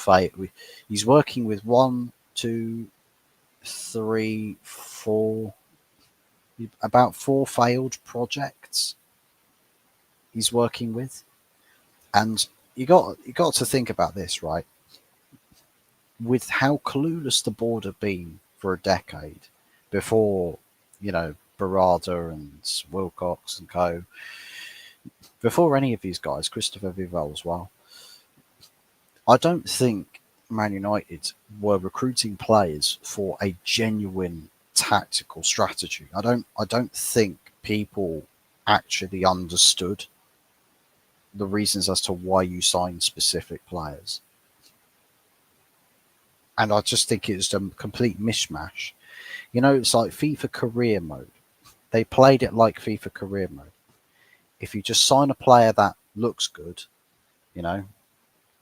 He's working with 1, 2, 3, 4, about 4 failed projects. He's working with, and you got to think about this, right? With how clueless the board have been for a decade before, Barada and Wilcox and co. Before any of these guys, Christopher Vival as well, I don't think Man United were recruiting players for a genuine tactical strategy. I don't think people actually understood the reasons as to why you sign specific players. And I just think it's a complete mishmash. It's like FIFA career mode. They played it like FIFA career mode. If you just sign a player that looks good, you know,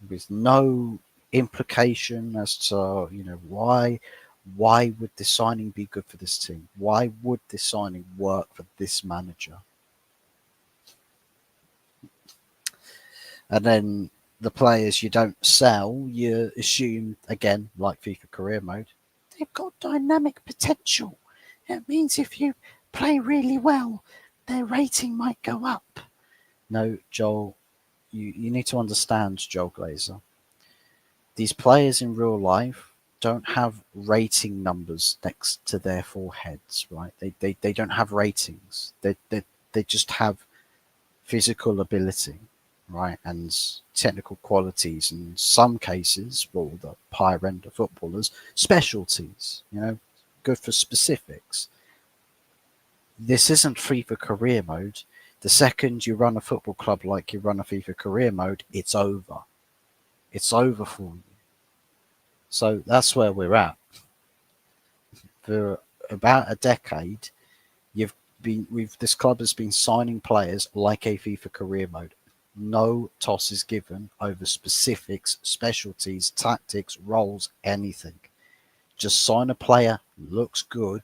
with no implication as to why would this signing be good for this team? Why would this signing work for this manager? And then the players you don't sell, you assume again, like FIFA career mode, they've got dynamic potential. It means if you play really well, their rating might go up. No, Joel, you need to understand, Joel Glazer. These players in real life don't have rating numbers next to their foreheads, right? They don't have ratings. They just have physical ability, right? And technical qualities. In some cases, well, the higher end of footballers, specialties, good for specifics. This isn't FIFA career mode. The second you run a football club like you run a FIFA career mode, it's over. It's over for you. So that's where we're at. For about a decade, this club has been signing players like a FIFA career mode. No toss is given over specifics, specialties, tactics, roles, anything. Just sign a player, looks good,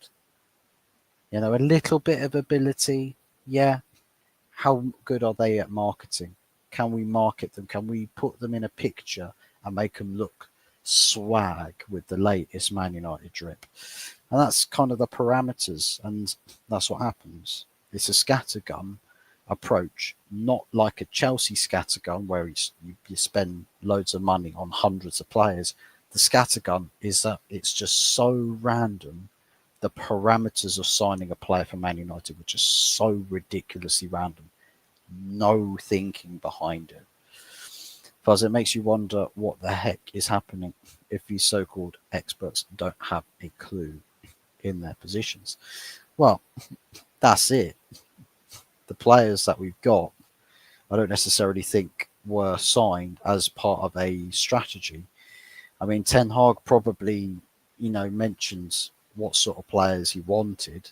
a little bit of ability. Yeah. How good are they at marketing? Can we market them? Can we put them in a picture and make them look swag with the latest Man United drip? And that's kind of the parameters, and that's what happens. It's a scattergun approach, not like a Chelsea scattergun where you spend loads of money on hundreds of players. The scattergun is that it's just so random. The parameters of signing a player for Man United were just so ridiculously random. No thinking behind it. Because it makes you wonder what the heck is happening if these so-called experts don't have a clue in their positions. Well, that's it. The players that we've got, I don't necessarily think were signed as part of a strategy. I mean, Ten Hag probably, mentions what sort of players he wanted,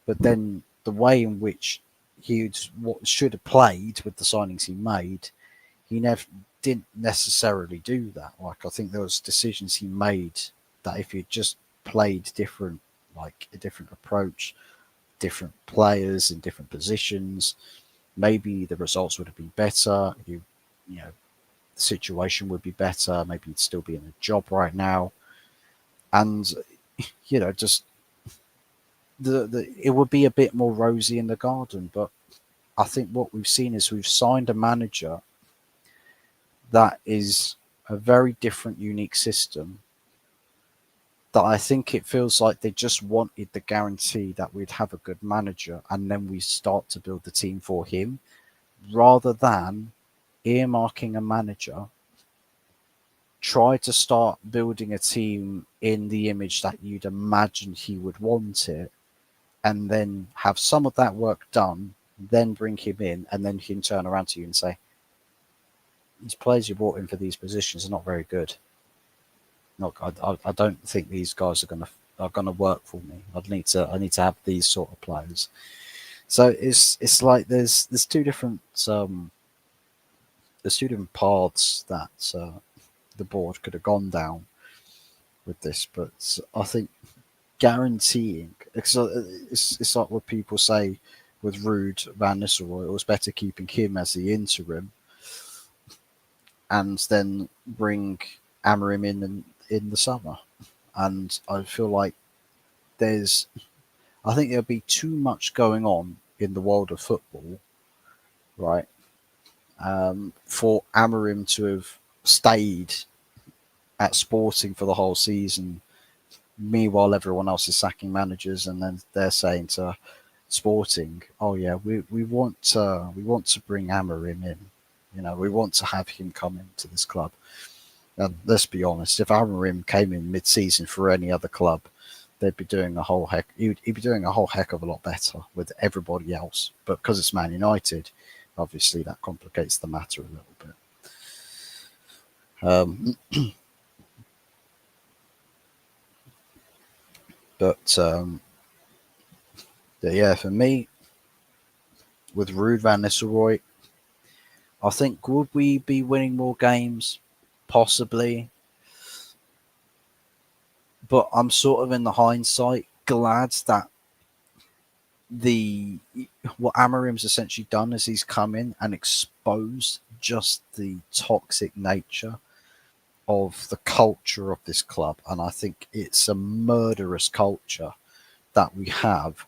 but then the way in which what should have played with the signings he made, he never didn't necessarily do that. Like I think there was decisions he made that if he just played different, like a different approach, different players in different positions, maybe the results would have been better. The situation would be better. Maybe he'd still be in a job right now, and just it would be a bit more rosy in the garden. But I think what we've seen is we've signed a manager that is a very different, unique system that I think it feels like they just wanted the guarantee that we'd have a good manager and then we start to build the team for him rather than earmarking a manager, try to start building a team in the image that you'd imagine he would want it, and then have some of that work done, then bring him in, and then he can turn around to you and say, these players you brought in for these positions are not very good. Look, I don't think these guys are gonna work for me. I need to have these sort of players. So it's like there's two different paths that the board could have gone down with this, but I think guaranteeing it's like what people say with Ruud Van Nistelrooy. It was better keeping him as the interim and then bring Amorim in the summer. And I feel like I think there'll be too much going on in the world of football, right? For Amorim to have stayed at Sporting for the whole season. Meanwhile, everyone else is sacking managers, and then they're saying to Sporting, "Oh yeah, we want to bring Amorim in. We want to have him come into this club." And let's be honest, if Amarim came in mid-season for any other club, they'd be doing a whole heck. He'd be doing a whole heck of a lot better with everybody else. But because it's Man United, obviously that complicates the matter a little bit. Um, but yeah, for me, with Ruud van Nistelrooy, I think would we be winning more games? Possibly. But I'm sort of in the hindsight glad that the what Amarim's essentially done is he's come in and exposed just the toxic nature of the culture of this club, and I think it's a murderous culture that we have.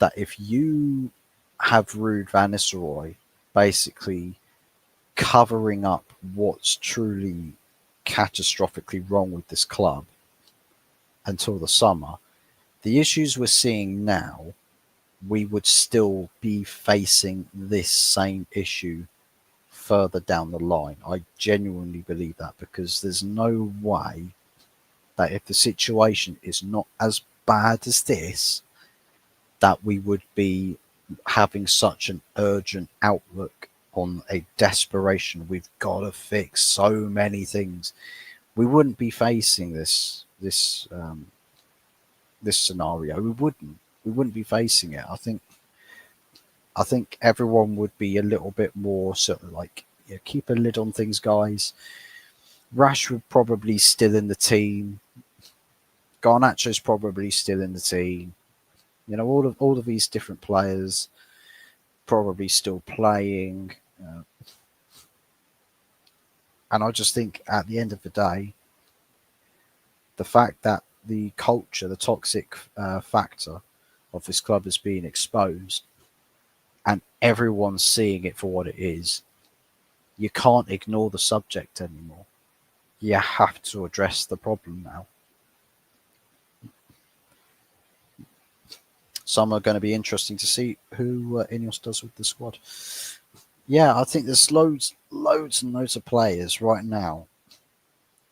That if you have Ruud van Nistelrooy basically covering up what's truly catastrophically wrong with this club until the summer, the issues we're seeing now, we would still be facing this same issue further down the line. I genuinely believe that because there's no way that if the situation is not as bad as this, that we would be having such an urgent outlook on a desperation. We've got to fix so many things. We wouldn't be facing this scenario. We wouldn't. We wouldn't be facing it. I think everyone would be a little bit more sort of like, yeah, keep a lid on things, guys. Rashford probably still in the team. Garnacho's probably still in the team. You know, all of these different players probably still playing. And I just think at the end of the day, the fact that the culture, the toxic factor of this club is being exposed and everyone's seeing it for what it is, you can't ignore the subject anymore. You have to address the problem now. Some are going to be interesting to see who Ineos does with the squad. Yeah, I think there's loads and loads of players right now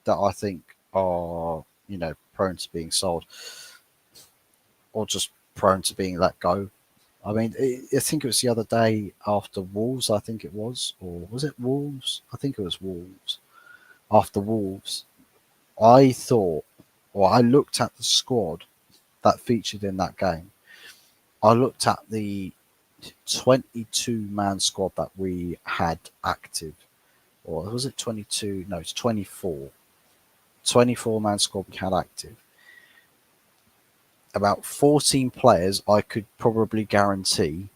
that I think are, prone to being sold or just prone to being let go. I mean, I think it was the other day after Wolves, I think it was, or was it Wolves? I think it was Wolves. After Wolves, I thought, or I looked at the squad that featured in that game. I looked at the 22-man squad that we had active, or was it 22? No, it's 24. 24-man squad we had active. About 14 players I could probably guarantee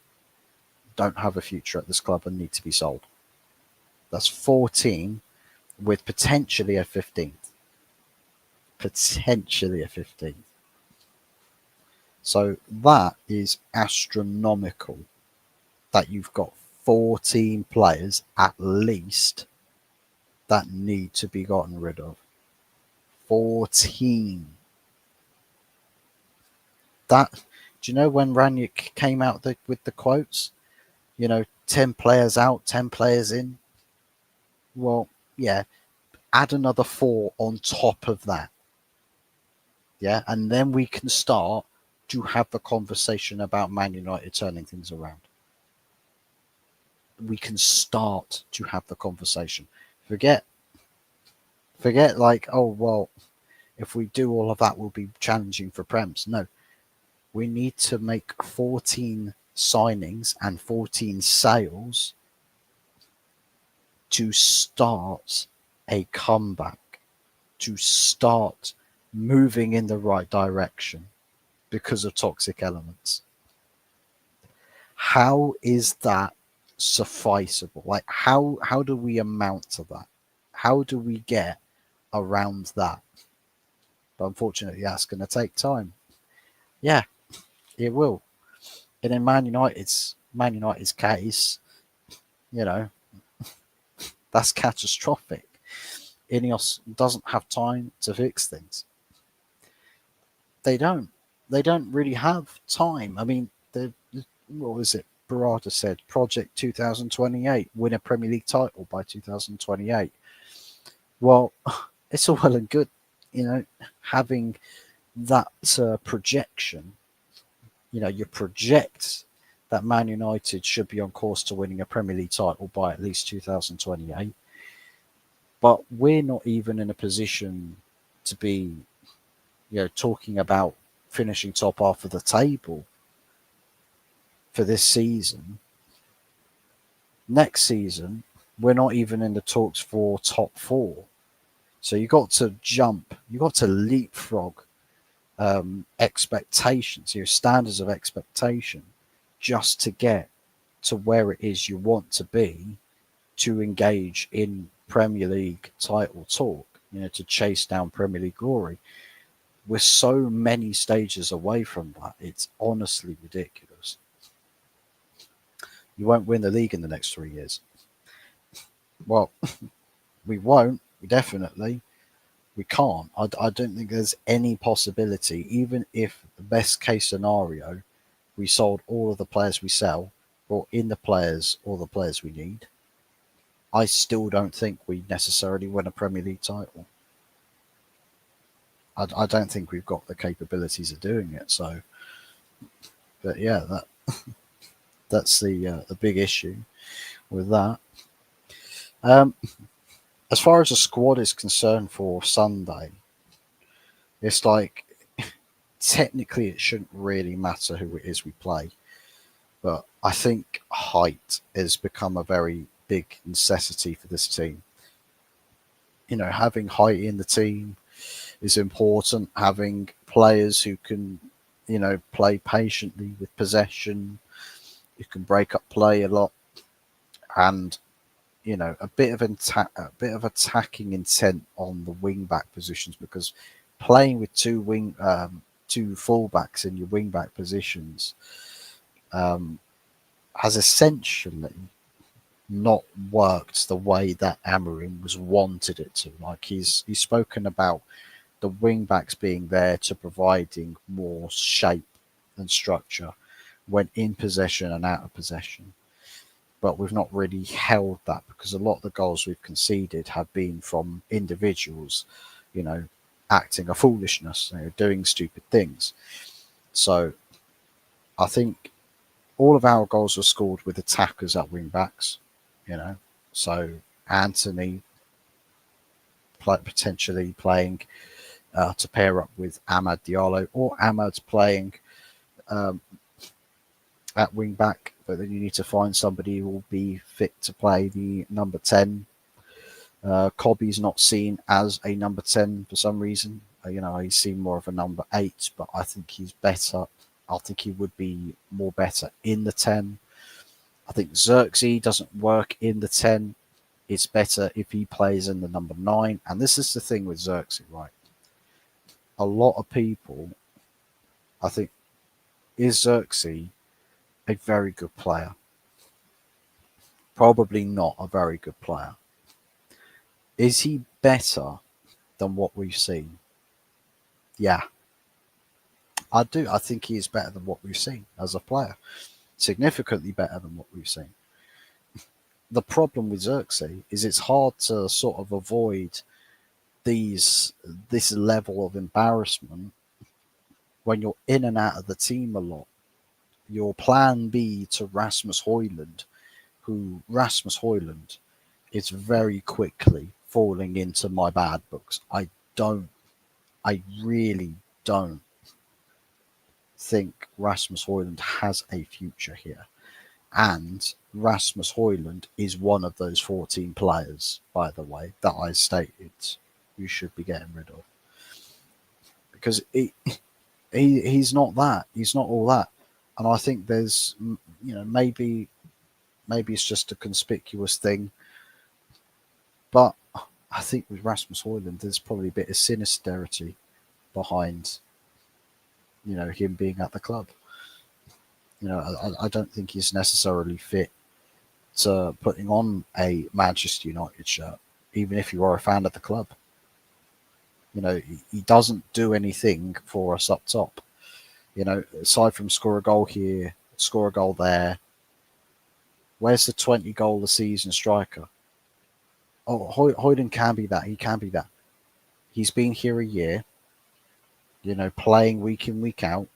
don't have a future at this club and need to be sold. That's 14 with potentially a 15th. Potentially a 15th. So that is astronomical that you've got 14 players at least that need to be gotten rid of. 14. That, do you know when Ranić came out with the quotes? 10 players out, 10 players in. Well, yeah, add another 4 on top of that. Yeah, and then we can start to have the conversation about Man United turning things around. We can start to have the conversation. Forget like, oh, well, if we do all of that, we'll be challenging for Prems. No, we need to make 14 signings and 14 sales to start a comeback, to start moving in the right direction because of toxic elements. How is that sufficeable? Like, how do we amount to that? How do we get around that? But unfortunately, that's going to take time. Yeah, it will. And in Man United's case, that's catastrophic. Ineos doesn't have time to fix things. They don't. They don't really have time. I mean, what was it? Barada said, Project 2028, win a Premier League title by 2028. Well, it's all well and good, you know, having that projection. You know, you project that Man United should be on course to winning a Premier League title by at least 2028, but we're not even in a position to be, talking about finishing top half of the table for this season. Next season, we're not even in the talks for top four. So you got to jump, you got to leapfrog expectations, your standards of expectation, just to get to where it is you want to be to engage in Premier League title talk, to chase down Premier League glory. We're so many stages away from that. It's honestly ridiculous. You won't win the league in the next 3 years. Well, we won't. We definitely. We can't. I don't think there's any possibility, even if the best case scenario, we sold all of the players we sell, brought in the players, all the players we need. I still don't think we necessarily win a Premier League title. I don't think we've got the capabilities of doing it. So, but yeah, that's the big issue with that. Um, as far as the squad is concerned for Sunday, it's like technically it shouldn't really matter who it is we play, but I think height has become a very big necessity for this team. Having height in the team is important. Having players who can, play patiently with possession, who can break up play a lot, and a bit of attacking intent on the wing back positions, because playing with two fullbacks in your wing back positions um, has essentially not worked the way that Amorim was wanted it to. Like he's spoken about the wing backs being there to providing more shape and structure when in possession and out of possession. But we've not really held that, because a lot of the goals we've conceded have been from individuals, you know, acting a foolishness, doing stupid things. So I think all of our goals were scored with attackers at wing backs, you know. So Anthony potentially playing to pair up with Amad Diallo, or Ahmad playing um, at wing back, but then you need to find somebody who will be fit to play the number 10. Cobby's not seen as a number 10 for some reason. He's seen more of a number 8, but I think he's better. I think he would be more better in the 10. I think Xerxes doesn't work in the 10. It's better if he plays in the number 9. And this is the thing with Xerxes, right? A lot of people, I think, is Xerxes a very good player? Probably not a very good player. Is he better than what we've seen? Yeah, I do. I think he is better than what we've seen as a player. Significantly better than what we've seen. The problem with Xerxes is it's hard to sort of avoid this level of embarrassment when you're in and out of the team a lot. Your plan B to Rasmus Højlund, who Rasmus Højlund is very quickly falling into my bad books. I really don't think Rasmus Højlund has a future here. And Rasmus Højlund is one of those 14 players, by the way, that I stated you should be getting rid of. Because he's not that. He's not all that. And I think there's, maybe it's just a conspicuous thing. But I think with Rasmus Højlund, there's probably a bit of sinisterity behind, him being at the club. I don't think he's necessarily fit to putting on a Manchester United shirt, even if you are a fan of the club. He doesn't do anything for us up top. Aside from score a goal here, score a goal there, where's the 20 goal a season striker? Oh, Hoyland can be that. He can be that. He's been here a year, playing week in, week out.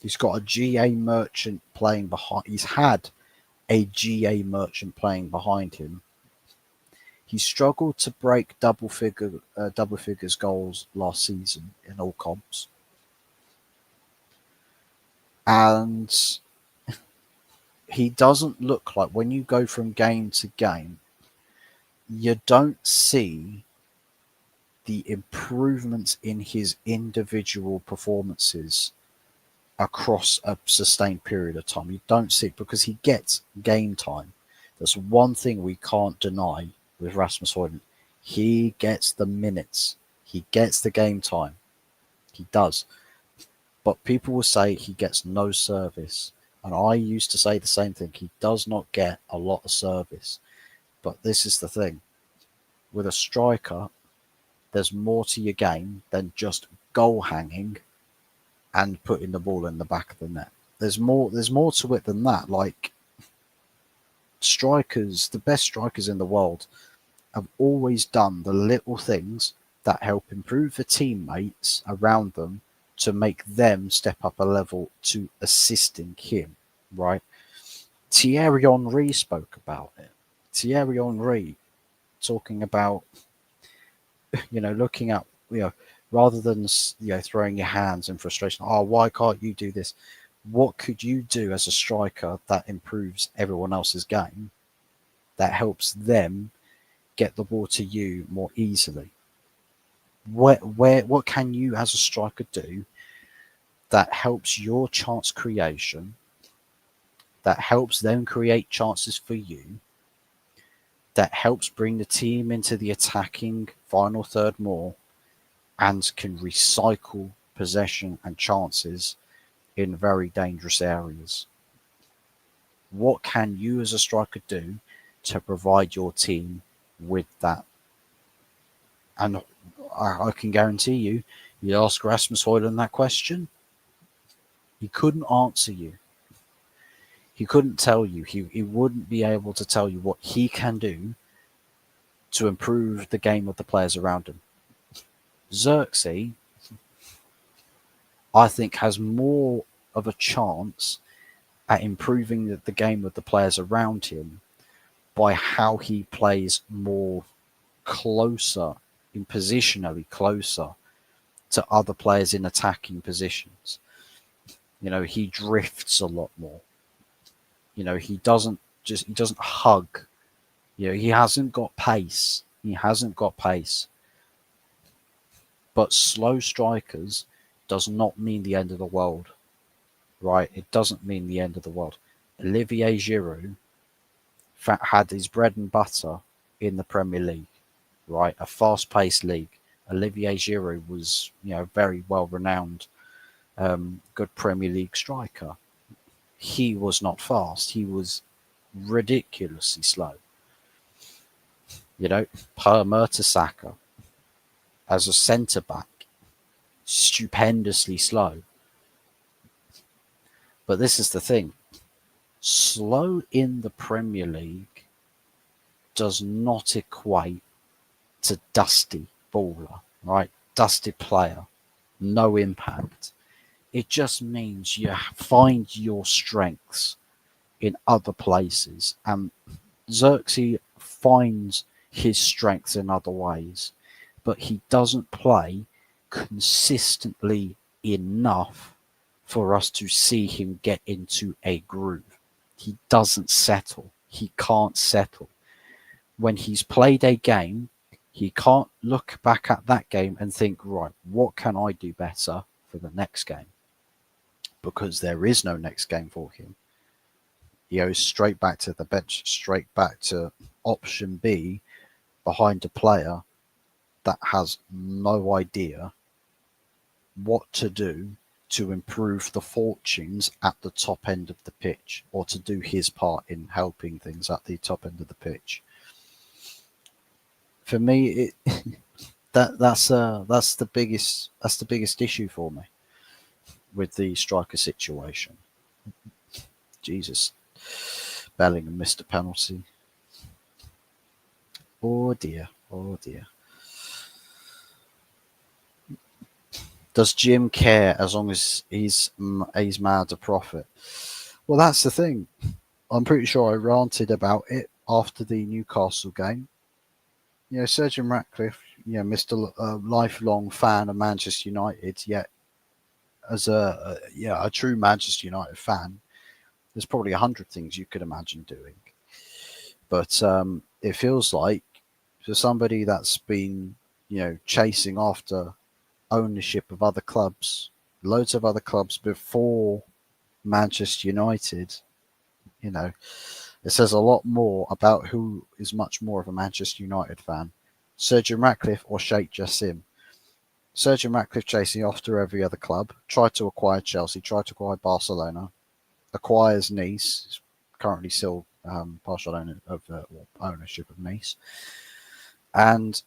He's got a GA merchant playing behind. He's had a GA merchant playing behind him. He struggled to break double figures goals last season in all comps, and he doesn't look like, when you go from game to game, you don't see the improvements in his individual performances across a sustained period of time. You don't see it because he gets game time. That's one thing we can't deny with Rasmus Højlund. He gets the minutes. He gets the game time. He does. But people will say he gets no service. And I used to say the same thing. He does not get a lot of service. But this is the thing. With a striker, there's more to your game than just goal hanging and putting the ball in the back of the net. There's more to it than that. Like, strikers, the best strikers in the world, have always done the little things that help improve the teammates around them to make them step up a level to assisting him, right? Thierry Henry spoke about it. Thierry Henry talking about, looking at, rather than, throwing your hands in frustration, oh, why can't you do this? What could you do as a striker that improves everyone else's game, that helps them get the ball to you more easily? What can you as a striker do that helps your chance creation, that helps them create chances for you, that helps bring the team into the attacking final third more, and can recycle possession and chances in very dangerous areas? What can you as a striker do to provide your team with that? And I can guarantee you, you ask Rasmus Højlund that question, he couldn't answer you. He couldn't tell you. He wouldn't be able to tell you what he can do to improve the game of the players around him. Xerxes, I think, has more of a chance at improving the game of the players around him by how he plays more closer, in positionally closer to other players in attacking positions. He drifts a lot more. He doesn't hug. He hasn't got pace. But slow strikers does not mean the end of the world, right? It doesn't mean the end of the world. Olivier Giroud had his bread and butter in the Premier League, right? A fast-paced league. Olivier Giroud was, very well-renowned, good Premier League striker. He was not fast. He was ridiculously slow. Per Mertesacker, as a centre-back, stupendously slow. But this is the thing. Slow in the Premier League does not equate to dusty baller, right? Dusty player, no impact. It just means you find your strengths in other places. And Xerxes finds his strengths in other ways, but he doesn't play consistently enough for us to see him get into a groove. He doesn't settle. He can't settle. When he's played a game, he can't look back at that game and think, right, what can I do better for the next game? Because there is no next game for him. He goes straight back to the bench, straight back to option B, behind a player that has no idea what to do to improve the fortunes at the top end of the pitch, or to do his part in helping things at the top end of the pitch. For me, that's the biggest issue for me with the striker situation. Jesus, Bellingham missed a penalty. Oh dear. Oh dear. Does Jim care as long as he's mad to profit? Well, that's the thing. I'm pretty sure I ranted about it after the Newcastle game. Sir Jim Ratcliffe, Mr. Lifelong fan of Manchester United, yet as a true Manchester United fan, there's probably 100 things you could imagine doing. But it feels like for somebody that's been, chasing after ownership of other clubs, loads of other clubs before Manchester United, you know, it says a lot more about who is much more of a Manchester United fan, Sir Jim Ratcliffe or Sheikh Jassim. Sir Jim Ratcliffe chasing after every other club, tried to acquire Chelsea, tried to acquire Barcelona, acquires Nice, currently still partial owner of ownership of Nice, and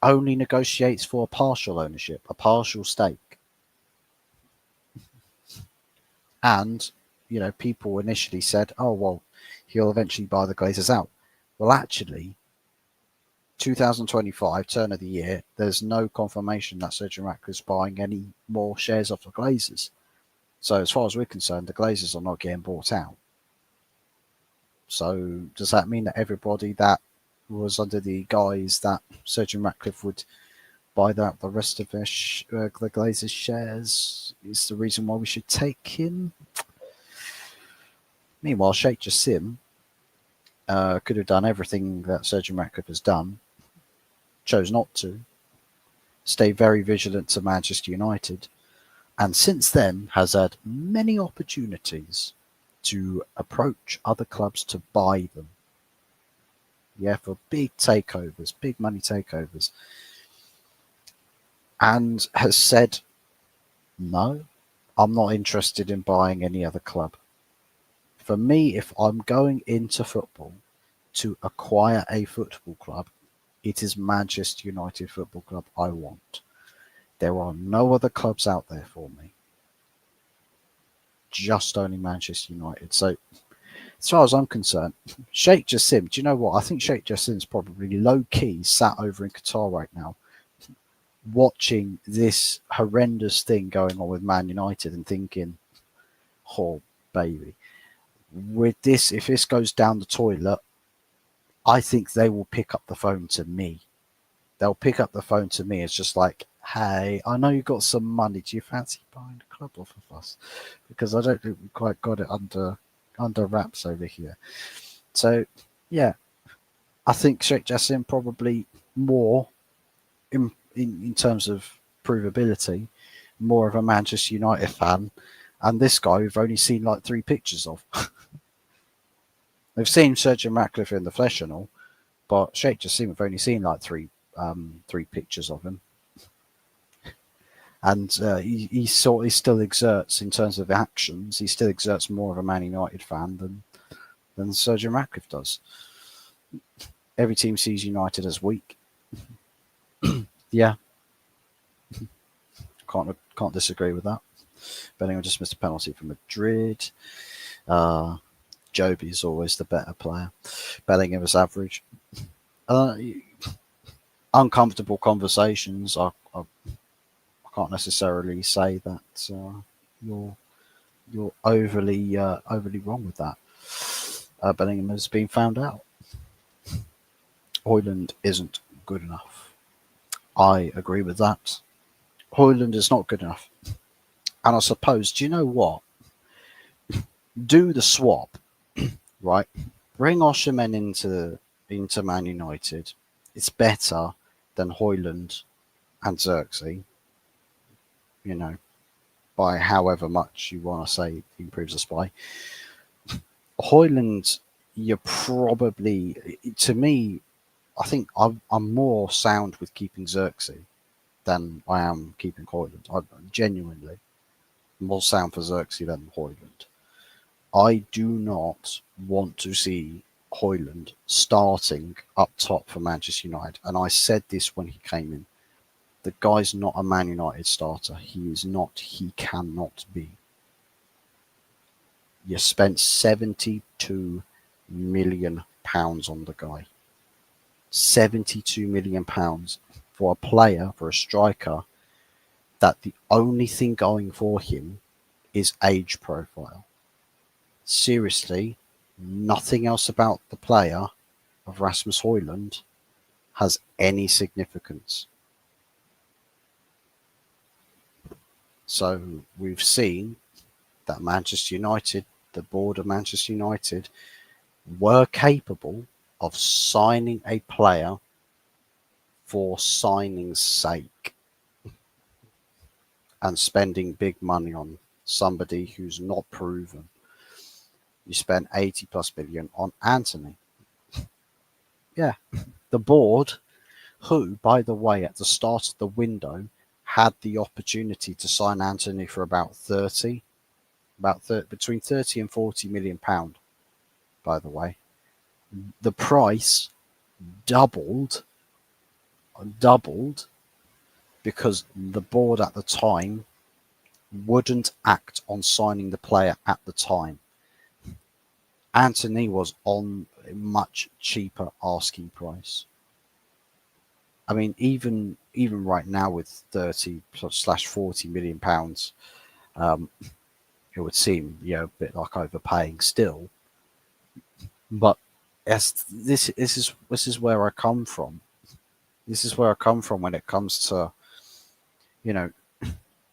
only negotiates for a partial ownership, a partial stake. And, people initially said, oh, well, he'll eventually buy the Glazers out. Well, actually, 2025, turn of the year, there's no confirmation that Sir Jim Ratcliffe's buying any more shares of the Glazers. So as far as we're concerned, the Glazers are not getting bought out. So does that mean that everybody that was under the guise that Sir Jim Ratcliffe would buy out the rest of the Glazers shares is the reason why we should take him? Meanwhile, Sheikh Jassim could have done everything that Sir Jim Ratcliffe has done, chose not to, stay very vigilant to Manchester United, and since then has had many opportunities to approach other clubs to buy them. Yeah, for big takeovers, big money takeovers. And has said, no, I'm not interested in buying any other club. For me, if I'm going into football to acquire a football club, it is Manchester United Football Club I want. There are no other clubs out there for me. Just only Manchester United. So, as far as I'm concerned, Sheikh Jassim, do you know what? I think Sheikh Jassim's probably low-key sat over in Qatar right now, watching this horrendous thing going on with Man United and thinking, oh, baby, with this, if this goes down the toilet, I think they will pick up the phone to me. They'll pick up the phone to me. It's just like, hey, I know you got some money. Do you fancy buying a club off of us? Because I don't think we quite got it under wraps over here. So, yeah, I think Sheikh Jassim probably more in terms of provability, more of a Manchester United fan, and this guy we've only seen like 3 pictures of. They've seen Sir Jim Ratcliffe in the flesh and all, but Sheikh Jassim we've only seen like three pictures of him, and he still exerts in terms of actions. He still exerts more of a Man United fan than Sir Jim Ratcliffe does. Every team sees United as weak. Yeah, can't disagree with that. Bellingham just missed a penalty for Madrid. Joby is always the better player. Bellingham is average. Uncomfortable conversations. I can't necessarily say that you're overly wrong with that. Bellingham has been found out. Højlund isn't good enough. I agree with that. Højlund is not good enough. And I suppose, do you know what? Do the swap, right? Bring Osimhen into Man United. It's better than Højlund and Xerxes, by however much you want to say he improves us by. Højlund, you're probably, to me, I think I'm more sound with keeping Xerxes than I am keeping Højlund. I'm genuinely more sound for Xerxes than Højlund. I do not want to see Højlund starting up top for Manchester United. And I said this when he came in. The guy's not a Man United starter. He is not. He cannot be. You spent £72 million on the guy. £72 million for a player, for a striker, that the only thing going for him is age profile. Seriously, nothing else about the player of Rasmus Højlund has any significance. So we've seen that Manchester United, the board of Manchester United, were capable of signing a player for signing's sake and spending big money on somebody who's not proven. You spent 80 plus million on Anthony. Yeah, the board, who, by the way, at the start of the window, had the opportunity to sign Anthony for between 30 and 40 million pound, by the way. The price doubled because the board at the time wouldn't act on signing the player at the time. Anthony was on a much cheaper asking price. I mean, even right now with 30/40 million pounds, it would seem a bit like overpaying still. But this is where I come from. This is where I come from when it comes to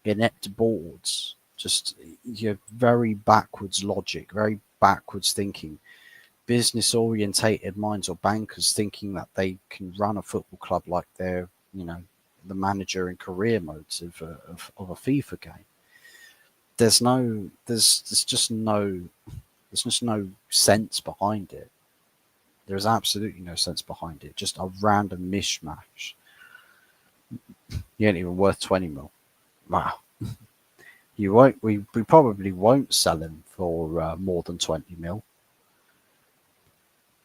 inept boards. Just very backwards logic, very backwards thinking, business orientated minds or bankers thinking that they can run a football club like they're the manager in career modes of a FIFA game. There's just no sense behind it. There's absolutely no sense behind it. Just a random mishmash. You ain't even worth 20 mil. Wow. You won't. We probably won't sell him for more than 20 mil.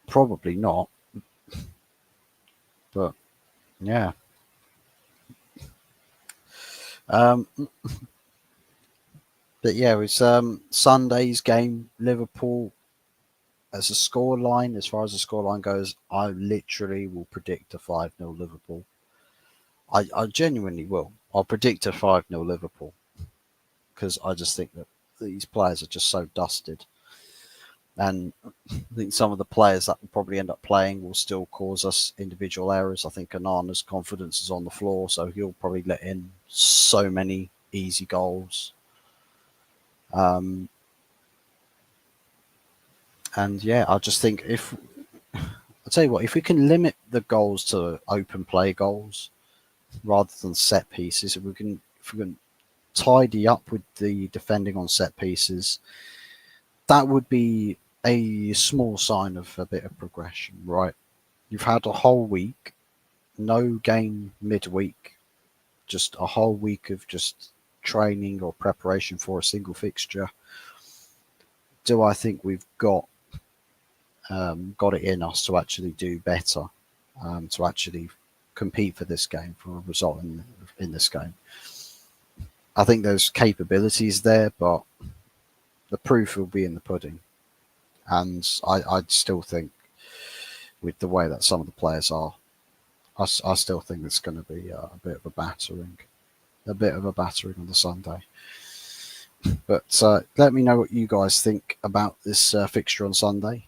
Probably not. But yeah. But yeah, it's Sunday's game, Liverpool. As a scoreline, as far as the scoreline goes, I literally will predict a 5-0 Liverpool. I genuinely will. I'll predict a 5-0 Liverpool because I just think that these players are just so dusted. And I think some of the players that will probably end up playing will still cause us individual errors. I think Onana's confidence is on the floor, so he'll probably let in so many easy goals. And yeah, I just think I'll tell you what, if we can limit the goals to open play goals rather than set pieces, if we can tidy up with the defending on set pieces, that would be a small sign of a bit of progression, right? You've had a whole week, no game midweek, just a whole week of just training or preparation for a single fixture. Do I think we've got it in us to actually do better, to actually compete for this game, for a result in this game? I think there's capabilities there, but the proof will be in the pudding. And I still think, with the way that some of the players are, I still think it's going to be a bit of a battering on the Sunday. But let me know what you guys think about this fixture on Sunday.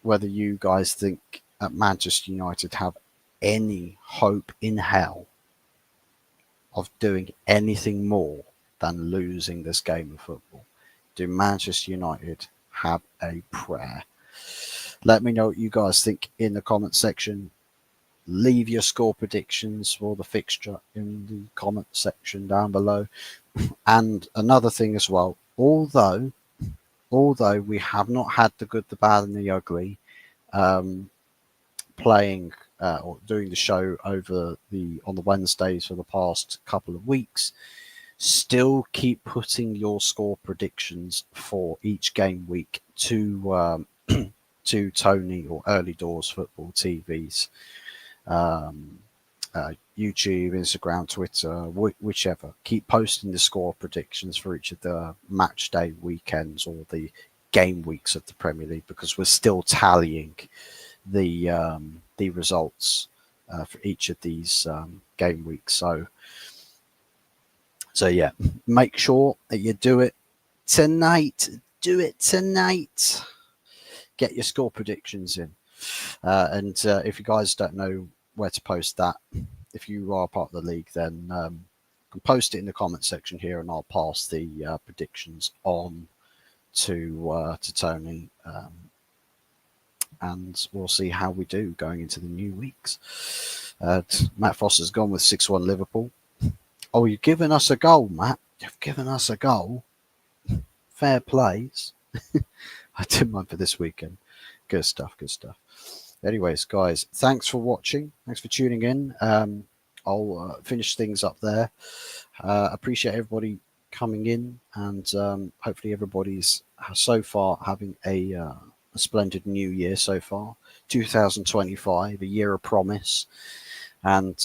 Whether you guys think that Manchester United have any hope in hell of doing anything more than losing this game of football. Do Manchester United have a prayer? Let me know what you guys think in the comment section. Leave your score predictions for the fixture in the comment section down below. And another thing as well, although we have not had the good, the bad, and the ugly playing or doing the show on the Wednesdays for the past couple of weeks, still keep putting your score predictions for each game week to Tony or Early Doors Football TV's YouTube, Instagram, Twitter, whichever. Keep posting the score predictions for each of the match day weekends or the game weeks of the Premier League, because we're still tallying the results for each of these game weeks. So yeah, make sure that you do it tonight. Do it tonight. Get your score predictions in. And if you guys don't know where to post that, if you are part of the league, then post it in the comment section here, and I'll pass the predictions on to Tony, and we'll see how we do going into the new weeks. Matt Foster's gone with 6-1 Liverpool. Oh, you've given us a goal, Matt. You've given us a goal. Fair plays. I didn't mind for this weekend. Good stuff, good stuff. Anyways, guys, thanks for watching. Thanks for tuning in. I'll finish things up there. Appreciate everybody coming in, and hopefully everybody's so far having a splendid new year so far. 2025, a year of promise, and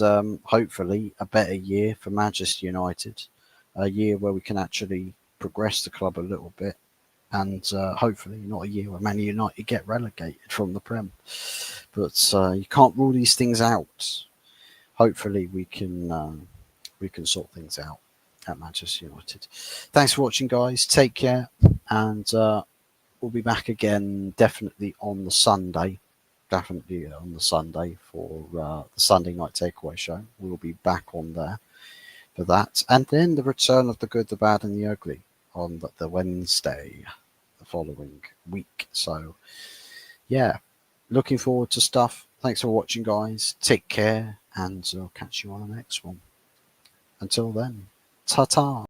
hopefully a better year for Manchester United, a year where we can actually progress the club a little bit, and hopefully not a year where Man United get relegated from the Prem. But you can't rule these things out. Hopefully we can sort things out at Manchester United. Thanks for watching, guys. Take care, and we'll be back again definitely on the Sunday. Definitely on the Sunday for the Sunday night takeaway show. We'll be back on there for that, and then the return of the good, the bad, and the ugly on the Wednesday the following week. So yeah, looking forward to stuff. Thanks for watching, guys. Take care, and I'll catch you on the next one. Until then, ta-ta.